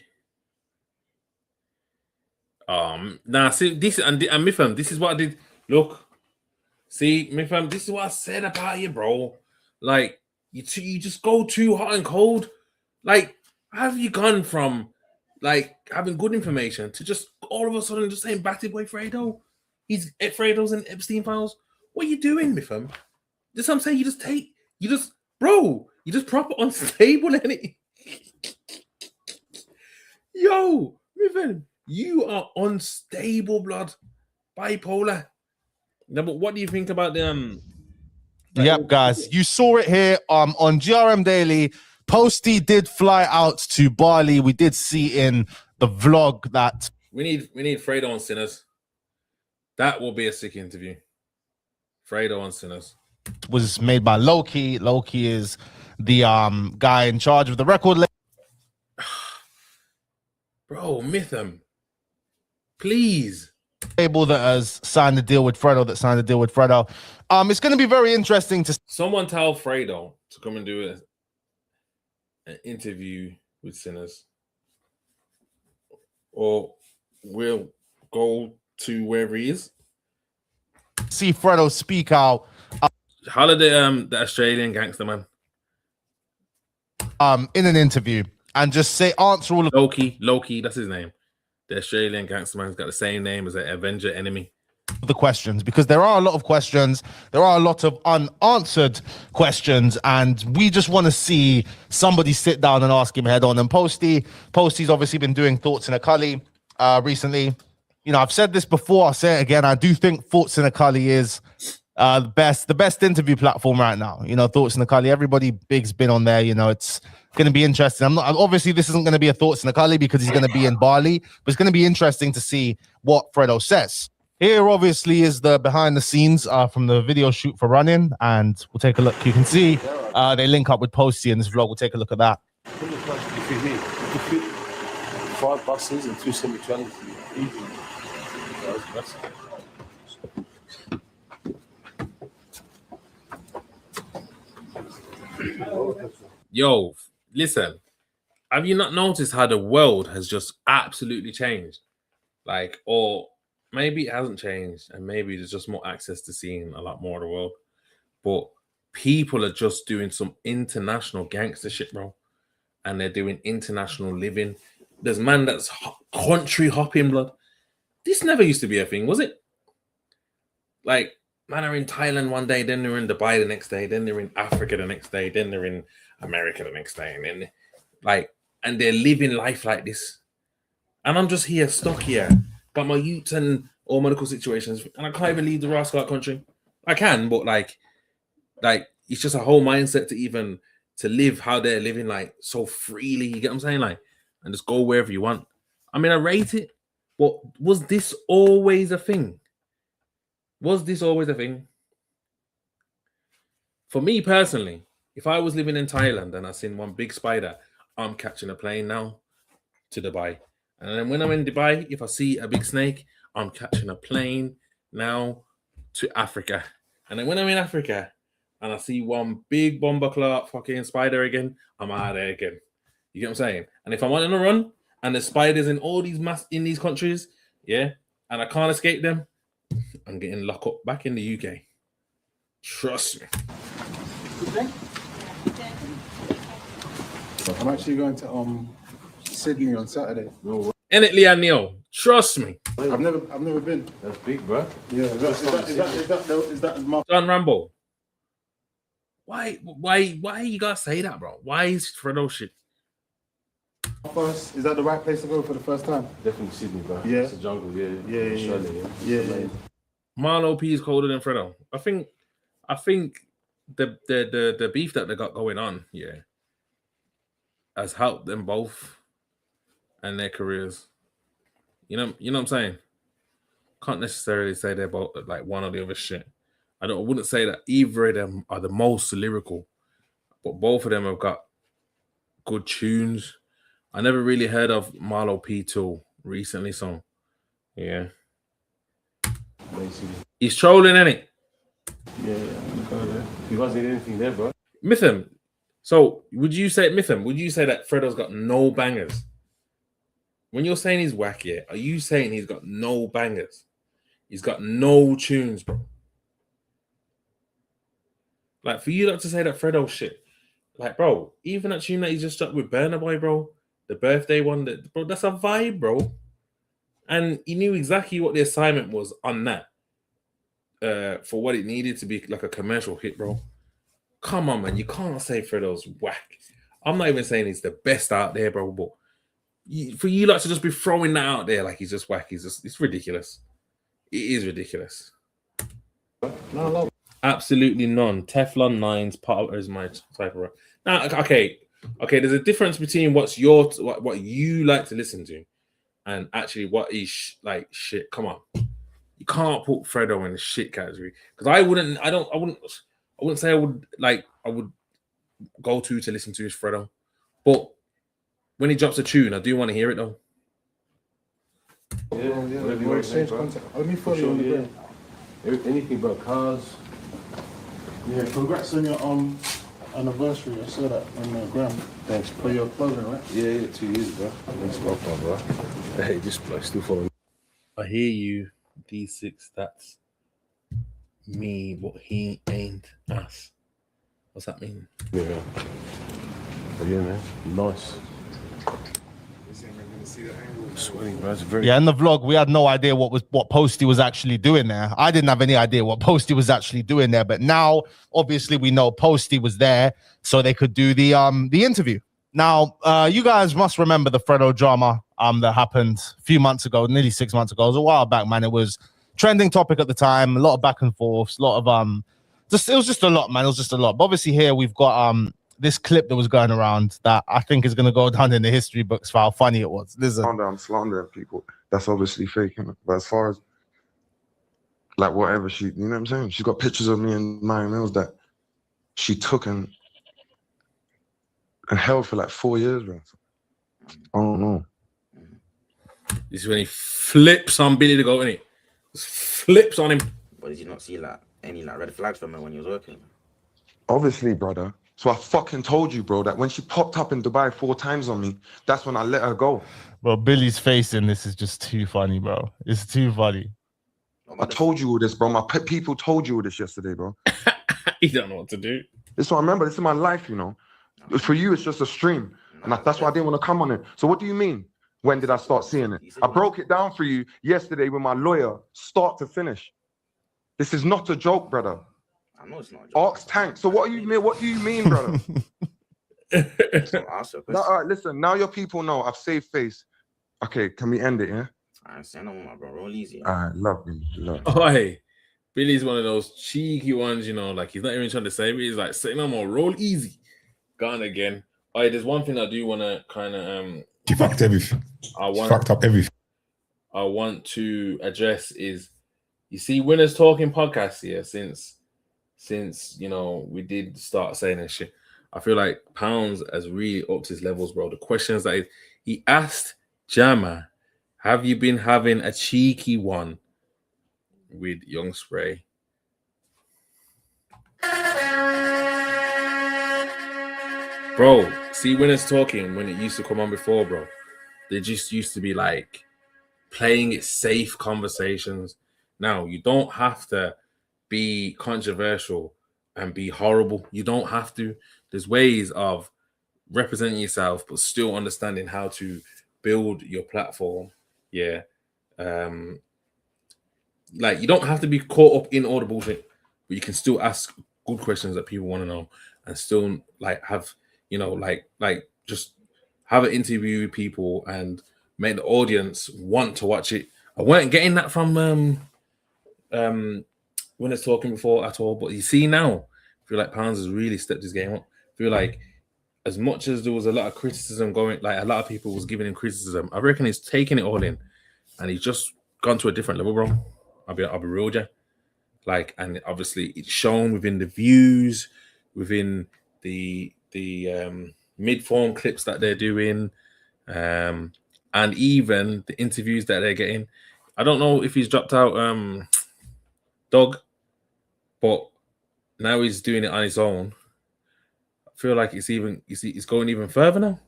Nah, see this and Mifam, this is what I did. Look, see, Mifam, this is what I said about you, bro. Like, you just go too hot and cold. Like, have you gone from like having good information to just all of a sudden just saying Batty Boy Fredo? He's Fredo's in Epstein files. What are you doing, Mifam? That's what I'm saying. You just proper unstable, innit? Yo, Mifam. You are unstable, blood. Bipolar. No, but what do you think about them? Yep, guys. You saw it here on GRM Daily. Posty did fly out to Bali. We did see in the vlog that we need Fredo on Sinners. That will be a sick interview. Fredo on Sinners was made by Loki. Loki is the guy in charge of the record label. Bro, Mytham. Please. Label that has signed the deal with Fredo, It's going to be very interesting to... Someone tell Fredo to come and do an interview with Sinners. Or we'll go to wherever he is. See Fredo speak out. Holiday, the Australian gangster man. In an interview and just answer all of... Loki, that's his name. The Australian gangster man's got the same name as an Avenger enemy. The questions, because there are a lot of questions, there are a lot of unanswered questions, and we just want to see somebody sit down and ask him head on. And Posty's obviously been doing Thoughts in a Cully recently. You know, I've said this before, I'll say it again. I do think Thoughts in a Cully is the best interview platform right now. You know, Thoughts in a Cully, everybody big's been on there. You know, it's going to be interesting. Obviously this isn't going to be a Thoughts in a Cully because he's going to be in Bali, but it's going to be interesting to see what Fredo says. Here obviously is the behind the scenes from the video shoot for Running, and we'll take a look. You can see they link up with Posty in this vlog. We'll take a look at that. 5 buses and 2 semi-trailing. Yo, listen, have you not noticed how the world has just absolutely changed? Like, or maybe it hasn't changed, and maybe there's just more access to seeing a lot more of the world. But people are just doing some international gangster shit, bro. And they're doing international living. There's man that's country hopping, blood. This never used to be a thing, was it? Like, man are in Thailand one day, then they're in Dubai the next day, then they're in Africa the next day, then they're in America the next day, and then and they're living life like this. And I'm just here, stuck here, got my youth and all medical situations, and I can't even leave the rascal country. I can, but like it's just a whole mindset to live how they're living, like so freely. You get what I'm saying? Like, and just go wherever you want. I mean, I rate it, but was this always a thing? Was this always a thing? For me personally, if I was living in Thailand and I seen one big spider, I'm catching a plane now to Dubai. And then when I'm in Dubai, if I see a big snake, I'm catching a plane now to Africa. And then when I'm in Africa and I see one big bomber claw fucking spider again, I'm out of there again. You get what I'm saying? And if I'm on a run and there's spiders in all these in these countries, yeah, and I can't escape them, I'm getting locked up back in the UK. Trust me. I'm actually going to Sydney on Saturday. In it, Leon Neil. Trust me. I've never been. That's big, bro. Yeah, is that my John Rambo. Why you gotta say that, bro? Why is Fredo shit? first? Is that the right place to go for the first time? Definitely Sydney, bro. Yeah. It's a jungle, yeah. Australia, Yeah. Marlo P is colder than Fredo. I think the beef that they got going on, has helped them both and their careers. You know what I'm saying? Can't necessarily say they're both like one or the other shit. I wouldn't say that either of them are the most lyrical, but both of them have got good tunes. I never really heard of Marlo P till recently, so yeah. basically. He's trolling, ain't it? Yeah. You guys need anything there, bro? Mytham. So would you say that Fredo's got no bangers? When you're saying he's whack, are you saying he's got no bangers? He's got no tunes, bro. Like, for you not to say that Fredo shit, like, bro, even that tune that he just stuck with Burna Boy, bro, the birthday one, bro, that's a vibe, bro. And he knew exactly what the assignment was on that for what it needed to be like a commercial hit, bro. Come on, man. You can't say Fredo's whack. I'm not even saying he's the best out there, bro, but for you like to just be throwing that out there like he's just whack, it's ridiculous. It is ridiculous. No. Absolutely none. Teflon 9's part is my type of rock. Now, okay. There's a difference between what you like to listen to, and actually what is like shit. Come on, you can't put Fredo in the shit category because I wouldn't say I would go to listen to his Fredo, but when he drops a tune, I do want to hear it though. Yeah. We'll exchange contact. Let me follow you on the gram. Anything but cars. Yeah, congrats on your anniversary. I saw that on the gram. Thanks, for your clothing, right? Yeah, 2 years, bro. Thanks, bro. Hey, this bloke still following. I hear you, D6. That's me, but he ain't us. What's that mean? Yeah. But yeah, man. Nice. Sweating, bro. It's very. Yeah, in the vlog, we had no idea what Posty was actually doing there. I didn't have any idea what Posty was actually doing there, but now obviously we know Posty was there, so they could do the interview. Now, you guys must remember the Fredo drama that happened a few months ago, nearly 6 months ago. It was a while back, man. It was trending topic at the time, a lot of back and forth, a lot of it was just a lot, man. It was just a lot. But obviously here we've got this clip that was going around that I think is going to go down in the history books for how funny it was. Listen. I'm slandering people. That's obviously fake, innit? But as far as like whatever you know what I'm saying? She's got pictures of me and Maya Mills that she took and held for like 4 years, bro. I don't know. This is when he flips on Billy to go, isn't he? Just flips on him. But did you not see like any like red flags from her when you was working? Obviously, brother. So I fucking told you, bro, that when she popped up in Dubai 4 times on me, that's when I let her go. Bro, Billy's face in this is just too funny, bro. It's too funny. I told you all this, bro. My people told you all this yesterday, bro. You don't know what to do. This is what I remember. This is my life, you know. For you, it's just a stream. And that's why I didn't want to come on it. So what do you mean? When did I start seeing it? I broke it down for you yesterday with my lawyer, start to finish. This is not a joke, brother. I know it's not a joke. Ox tank. So what do you mean? What do you mean, brother? No, all right, listen. Now your people know I've saved face. Okay, can we end it? Yeah. I understand, my bro. Roll easy. All right, love you. Love. Oh, hey, Billy's one of those cheeky ones, you know. Like he's not even trying to save it. He's like, "Say no more. Roll easy." Gone again. All right, there's one thing I do want to kind of She fucked everything. Fucked up everything. I want to address is, you see, Winners Talking podcast here since you know we did start saying this shit. I feel like Pounds has really upped his levels, bro. The questions that he asked Jammer, have you been having a cheeky one with Young Spray? Bro, see, Winners Talking, when it used to come on before, bro, they just used to be like playing it safe conversations. Now, you don't have to be controversial and be horrible. You don't have to. There's ways of representing yourself, but still understanding how to build your platform. Yeah. Like, you don't have to be caught up in all the bullshit, but you can still ask good questions that people want to know, and still like have, you know, like just have an interview with people and make the audience want to watch it. I weren't getting that from when I was talking before at all, but you see now, I feel like Pounds has really stepped his game up. I feel like as much as there was a lot of criticism going, like a lot of people was giving him criticism, I reckon he's taking it all in, and he's just gone to a different level, bro. I'll be real, Jay. Like, and obviously it's shown within the views, within the mid-form clips that they're doing, and even the interviews that they're getting. I don't know if he's dropped out Doug, but now he's doing it on his own. I feel like it's going even further now.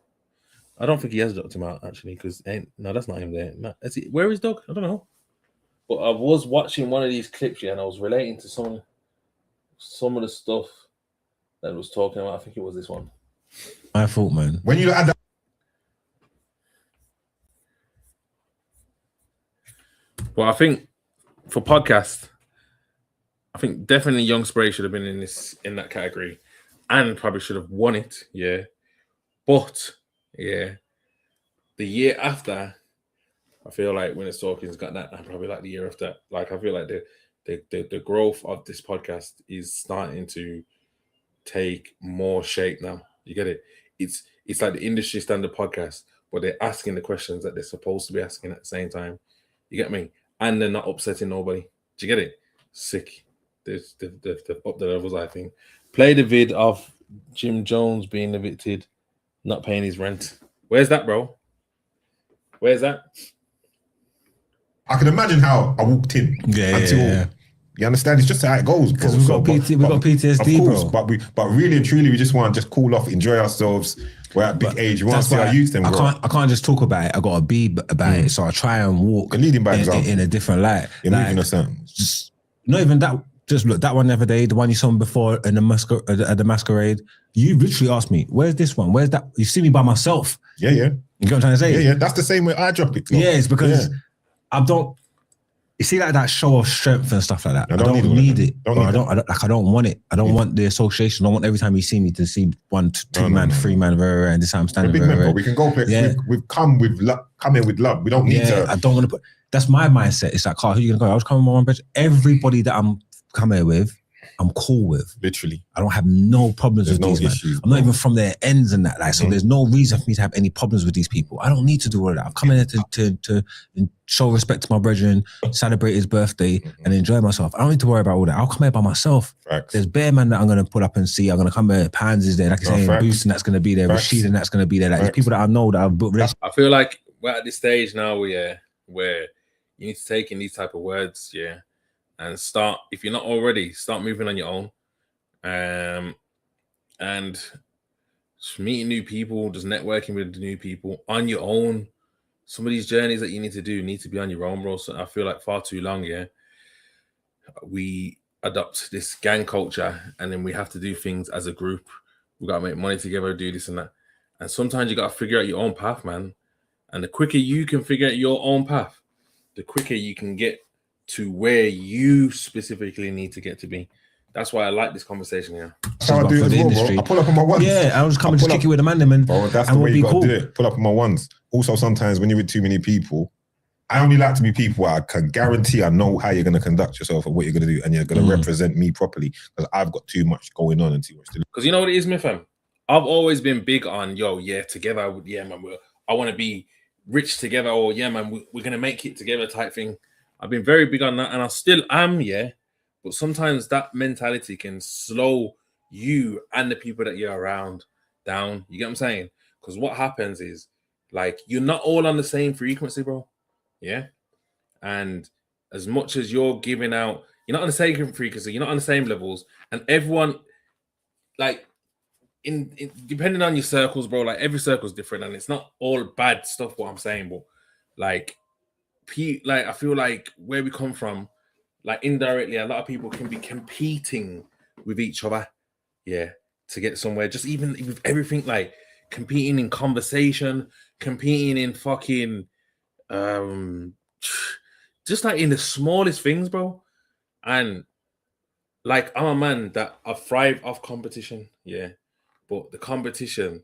I don't think he has dropped him out actually, because no, that's not him there. No, where is Doug? I don't know. But I was watching one of these clips, and I was relating to some of the stuff that was talking about. I think it was this one. My fault, man. When you add that. Well, I think for podcast, I think definitely Young Spray should have been in that category, and probably should have won it. Yeah, but yeah, the year after, I feel like When It's Talking's got that, and probably like the year after. Like, I feel like the growth of this podcast is starting to take more shape now. You get it? It's like the industry standard podcast, but they're asking the questions that they're supposed to be asking at the same time. You get me? And they're not upsetting nobody. Do you get it? Sick. They've up the levels, I think. Play the vid of Jim Jones being evicted, not paying his rent. Where's that, bro? Where's that? I can imagine how I walked in. Yeah. You understand? It's just how it goes, bro. Because we've got PTSD, of course, bro. But really and truly, we just want to just cool off, enjoy ourselves. We're at big age. We want to see our youth then, bro. I can't just talk about it. I got to be about it. So I try and walk in a different light. You're moving us out. Not even that. Just look, that one the other day, the one you saw me before in the masquerade. You literally asked me, "Where's this one? Where's that?" You see me by myself. Yeah. You get what I'm trying to say? Yeah. That's the same way I drop it. Yeah, it's because I don't. You see, like that show of strength and stuff like that. I don't need it. I don't want it. I don't want the association. I don't want every time you see me to see one, two man, three man, and this time I'm standing. Big member. We can go play. Yeah. We've come with love. Come here with love. We don't need to. I don't want to put. That's my mindset. It's like, Carl, who you gonna go? I was coming with my one bitch. Everybody that I'm coming here with, I'm cool with. Literally. I don't have no problems with these issues. I'm not even from their ends and that. Like, so there's no reason for me to have any problems with these people. I don't need to do all of that. I'm coming here to show respect to my brethren, celebrate his birthday, and enjoy myself. I don't need to worry about all that. I'll come here by myself. Facts. There's bare man that I'm going to pull up and see. I'm going to come here. Pans is there. Like I say, Boost and that's going to be there. Rashid and that's going to be there. Like, there's people that I know that I've built relationships. I feel like we're at this stage now where you need to take in these type of words, and start, if you're not already, start moving on your own. And just meeting new people, just networking with the new people on your own. Some of these journeys that you need to do need to be on your own, bro. So I feel like far too long, we adopt this gang culture, and then we have to do things as a group. We got to make money together, do this and that. And sometimes you got to figure out your own path, man. And the quicker you can figure out your own path, the quicker you can get to where you specifically need to get to be. That's why I like this conversation here. That's how I do it as well, bro. I pull up on my ones. Yeah, I was coming to kick it with the man, man. Bro, that's the way you got to do it. Pull up on my ones. Also, sometimes when you're with too many people, I only like to be people where I can guarantee I know how you're going to conduct yourself and what you're going to do, and you're going to represent me properly, because I've got too much going on and too much to do. Because you know what it is, my fam? I've always been big on, together, man, I want to be rich together, or man, we're going to make it together type thing. I've been very big on that, and I still am, but sometimes that mentality can slow you and the people that you're around down. You get what I'm saying? Because what happens is, like, you're not all on the same frequency, bro. Yeah? And as much as you're giving out, you're not on the same frequency, you're not on the same levels, and everyone, like, in depending on your circles, bro, like, every circle's different, and it's not all bad stuff, what I'm saying, but, like, I feel like where we come from, like, indirectly, a lot of people can be competing with each other, to get somewhere. Just even with everything, like competing in conversation, competing in fucking just like in the smallest things, bro. And like, I'm a man that I thrive off competition, yeah. But the competition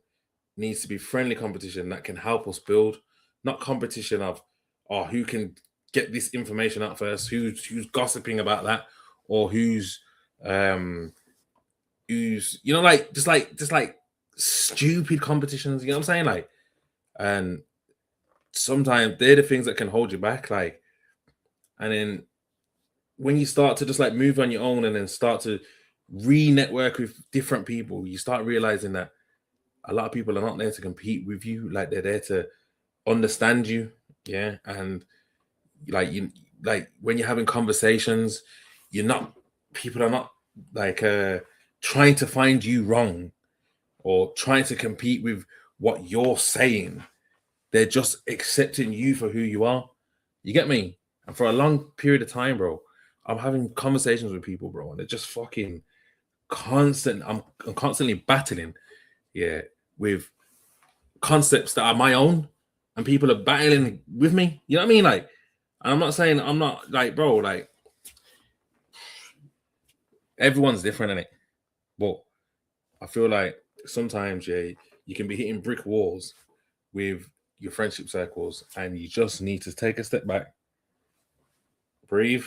needs to be friendly competition that can help us build, not competition of, who can get this information out first, who's gossiping about that, or who's like just like stupid competitions. You know what I'm saying? Like, and sometimes they're the things that can hold you back. Like, and then when you start to just like move on your own and then start to re-network with different people, you start realizing that a lot of people are not there to compete with you. Like, they're there to understand you. Yeah. And like, when you're having conversations, people are not like trying to find you wrong or trying to compete with what you're saying. They're just accepting you for who you are. You get me? And for a long period of time, bro, I'm having conversations with people, bro, and they're just fucking constant. I'm constantly battling, with concepts that are my own, and people are battling with me. You know what I mean? Like, I'm not saying I'm not like, bro, like, everyone's different, innit? But I feel like sometimes, you can be hitting brick walls with your friendship circles, and you just need to take a step back, breathe,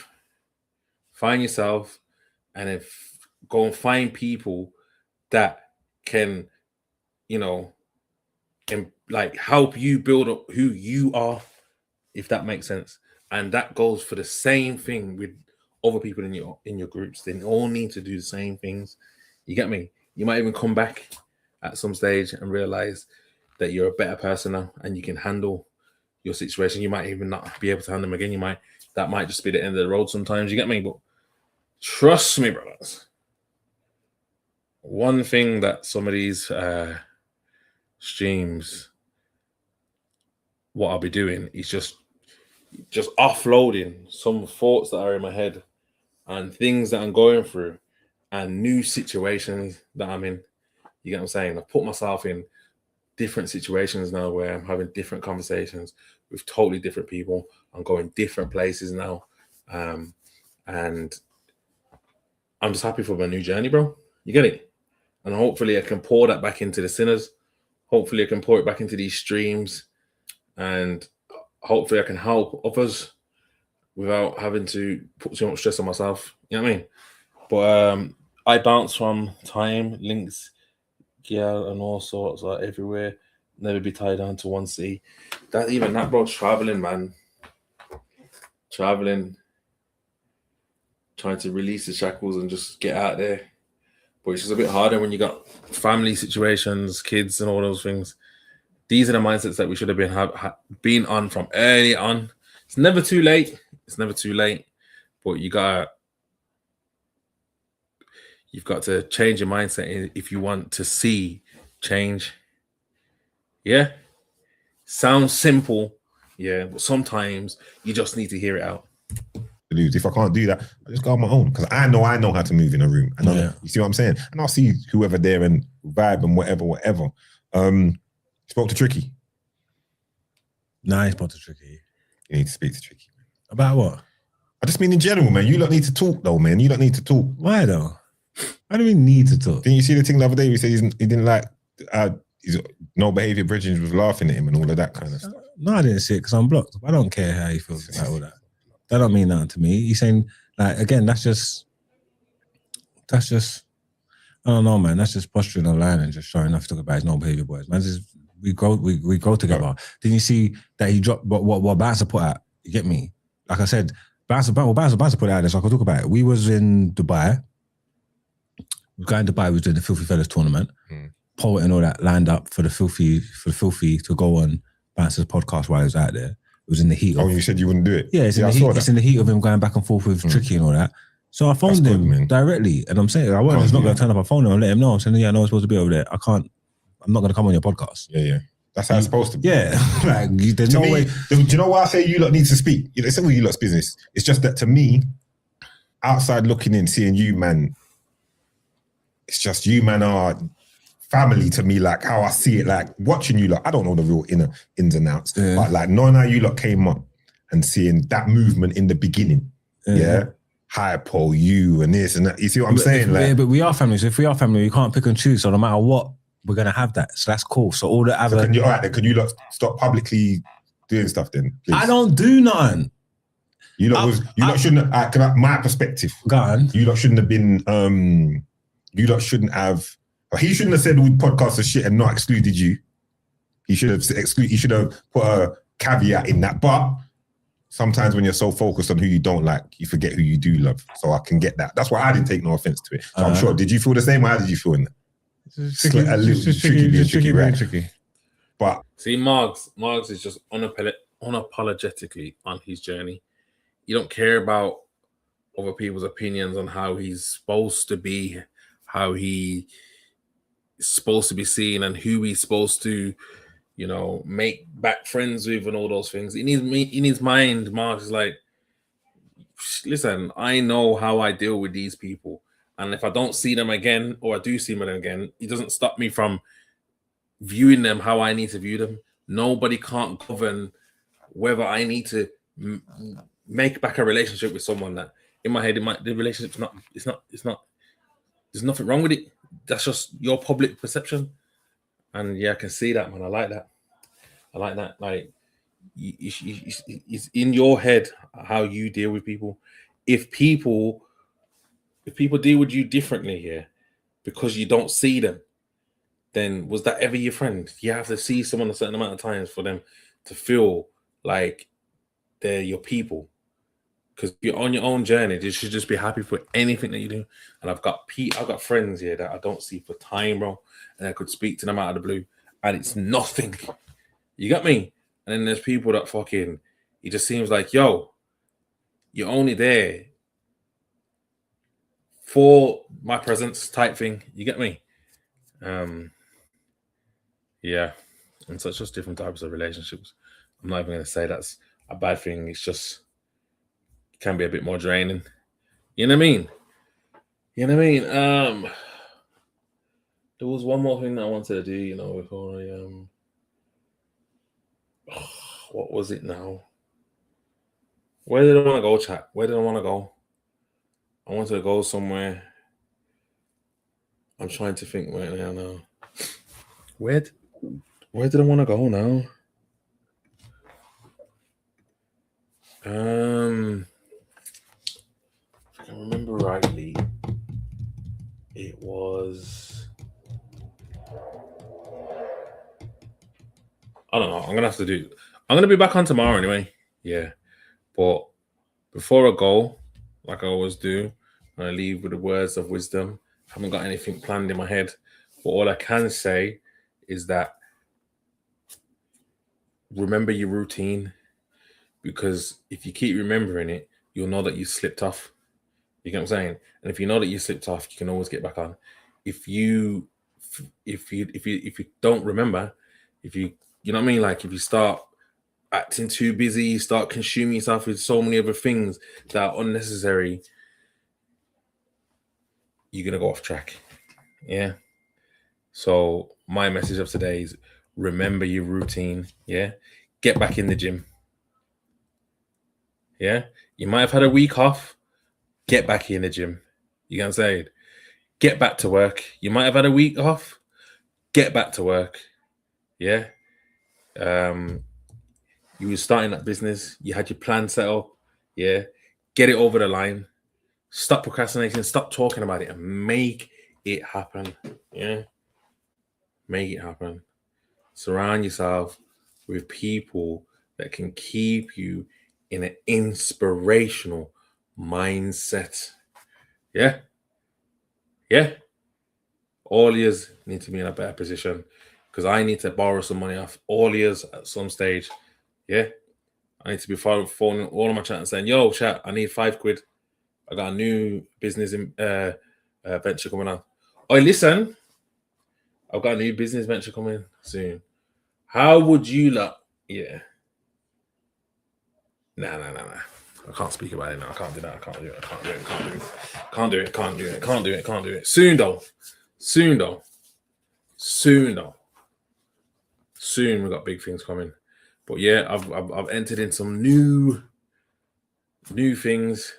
find yourself, and then go and find people that can, and like help you build up who you are, if that makes sense. And that goes for the same thing with other people in your groups. They all need to do the same things. You get me? You might even come back at some stage and realize that you're a better person now and you can handle your situation. You might even not be able to handle them again. That might just be the end of the road sometimes. You get me? But trust me, brothers, one thing that some of these streams, what I'll be doing is just offloading some thoughts that are in my head and things that I'm going through and new situations that I'm in. You get what I'm saying? I put myself in different situations now where I'm having different conversations with totally different people. I'm going different places now. And I'm just happy for my new journey, bro. You get it? And hopefully I can pour that back into the sinners. Hopefully I can pour it back into these streams. And hopefully I can help others without having to put too much stress on myself. You know what I mean? But I bounce from time, links, gear, and all sorts, like everywhere. Never be tied down to one sea. That, bro, traveling, man. Traveling. Trying to release the shackles and just get out there. But it's just a bit harder when you got family situations, kids, and all those things. These are the mindsets that we should have been on from early on. It's never too late. It's never too late. But you've got to change your mindset if you want to see change. Yeah? Sounds simple. Yeah, but sometimes you just need to hear it out. If I can't do that, I just go on my own because I know how to move in a room. And you see what I'm saying? And I'll see whoever there and vibe and whatever. Spoke to Tricky. Nah, I spoke to Tricky. You need to speak to Tricky. About what? I just mean in general, man. You don't need to talk though, man. You don't need to talk. Why though? I don't even need to talk. Didn't you see the thing the other day? We said he didn't like his no behavior. Bridges was laughing at him and all of that kind of stuff. No, I didn't see it because I'm blocked. I don't care how he feels about all that. That don't mean nothing to me. He's saying, like, again, that's just I don't know, man. That's just posturing online and just showing off to talk about his no behavior boys. Man, we grow together. Didn't you see that he dropped what Bouncer put out? You get me? Like I said, Bouncer put it out there so I could talk about it. We was in Dubai. We was going to Dubai, we was doing the Filthy Fellas tournament. Poet and all that lined up for the Filthy to go on Bouncer's podcast while he was out there. It was in the heat of... Oh, you said you wouldn't do it? Yeah, it's in the heat of him going back and forth with Tricky and all that. So I phoned him directly and I'm saying, I'm just not going to turn up. I phoned him and let him know. I'm saying, yeah, I know I'm supposed to be over there. I'm not going to come on your podcast. Yeah. That's how it's supposed to be. Yeah. Like, there's no way. Do you know why I say you lot need to speak? It's not you lot's business. It's just that to me, outside looking in, seeing you, man, it's just you, man, are family to me, like how I see it, like watching you lot. I don't know the real ins and outs, but like knowing how you lot came up and seeing that movement in the beginning. Yeah. Hypo, you and this and that. You see what I'm saying? Yeah, but we are family. So if we are family, we can't pick and choose. So no matter what, we're gonna have that. So that's cool. So all the other. So all right, then can you lot stop publicly doing stuff then? Please? I don't do nothing. You lot shouldn't have, my perspective. Go on. You lot shouldn't have been you lot shouldn't have he shouldn't have said with podcasts of shit and not excluded you. He should have put a caveat in that. But sometimes when you're so focused on who you don't like, you forget who you do love. So I can get that. That's why I didn't take no offense to it. So I'm sure. Did you feel the same? How did you feel in that? It's tricky. But see, Margs is just unapologetically on his journey. You don't care about other people's opinions on how he's supposed to be, how he is supposed to be seen, and who he's supposed to, you know, make back friends with and all those things. In his mind, Mark is like, listen, I know how I deal with these people. And if I don't see them again, or I do see them again, it doesn't stop me from viewing them how I need to view them. Nobody can't govern whether I need to make back a relationship with someone that in my head, the relationship's not, there's nothing wrong with it. That's just your public perception. And yeah, I can see that, man. I like that. Like, it's in your head how you deal with people. If people deal with you differently here because you don't see them, then was that ever your friend? You have to see someone a certain amount of times for them to feel like they're your people. Because you're on your own journey, you should just be happy for anything that you do. And I've got friends here that I don't see for time, bro, and I could speak to them out of the blue, and it's nothing. You got me? And then there's people that fucking, it just seems like, yo, you're only there for my presence type thing. You get me? Yeah. And so it's just different types of relationships. I'm not even going to say that's a bad thing. It's just, it can be a bit more draining. You know what I mean? There was one more thing that I wanted to do, you know, before I what was it now? Where did I want to go, chat? Where did I want to go? I wanted to go somewhere. I'm trying to think right now. Where did I want to go now? If I can remember rightly, it was, I don't know. I'm gonna be back on tomorrow anyway. Yeah. But before I go, like I always do, I leave with the words of wisdom. I haven't got anything planned in my head. But all I can say is that remember your routine, because if you keep remembering it, you'll know that you slipped off. You get what I'm saying? And if you know that you slipped off, you can always get back on. If you don't remember, you know what I mean? Like if you start acting too busy, you start consuming yourself with so many other things that are unnecessary, you're gonna go off track. Yeah. So my message of today is remember your routine. Yeah. Get back in the gym. Yeah. You might have had a week off. Get back in the gym. You get what I'm saying? Get back to work. You might have had a week off. Get back to work. Yeah. You were starting that business. You had your plan set up. Yeah. Get it over the line. Stop procrastinating. Stop talking about it and make it happen. Yeah. Make it happen. Surround yourself with people that can keep you in an inspirational mindset. Yeah. Yeah. All yous need to be in a better position, because I need to borrow some money off all yous at some stage. Yeah. I need to be phoning all of my chat and saying, yo, chat, I need £5. I got a new business venture coming on. Oh, listen, I've got a new business venture coming soon. How would you lot? Yeah. Nah. I can't speak about it now. I can't do that. I can't do it. Soon though. Soon we got big things coming. But yeah, I've entered in some new things.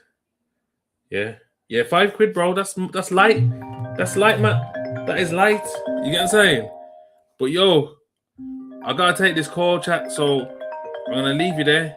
Yeah. Yeah, £5, bro. That's light. That's light, man. That is light. You get what I'm saying? But yo, I gotta take this call, chat. So I'm gonna leave you there.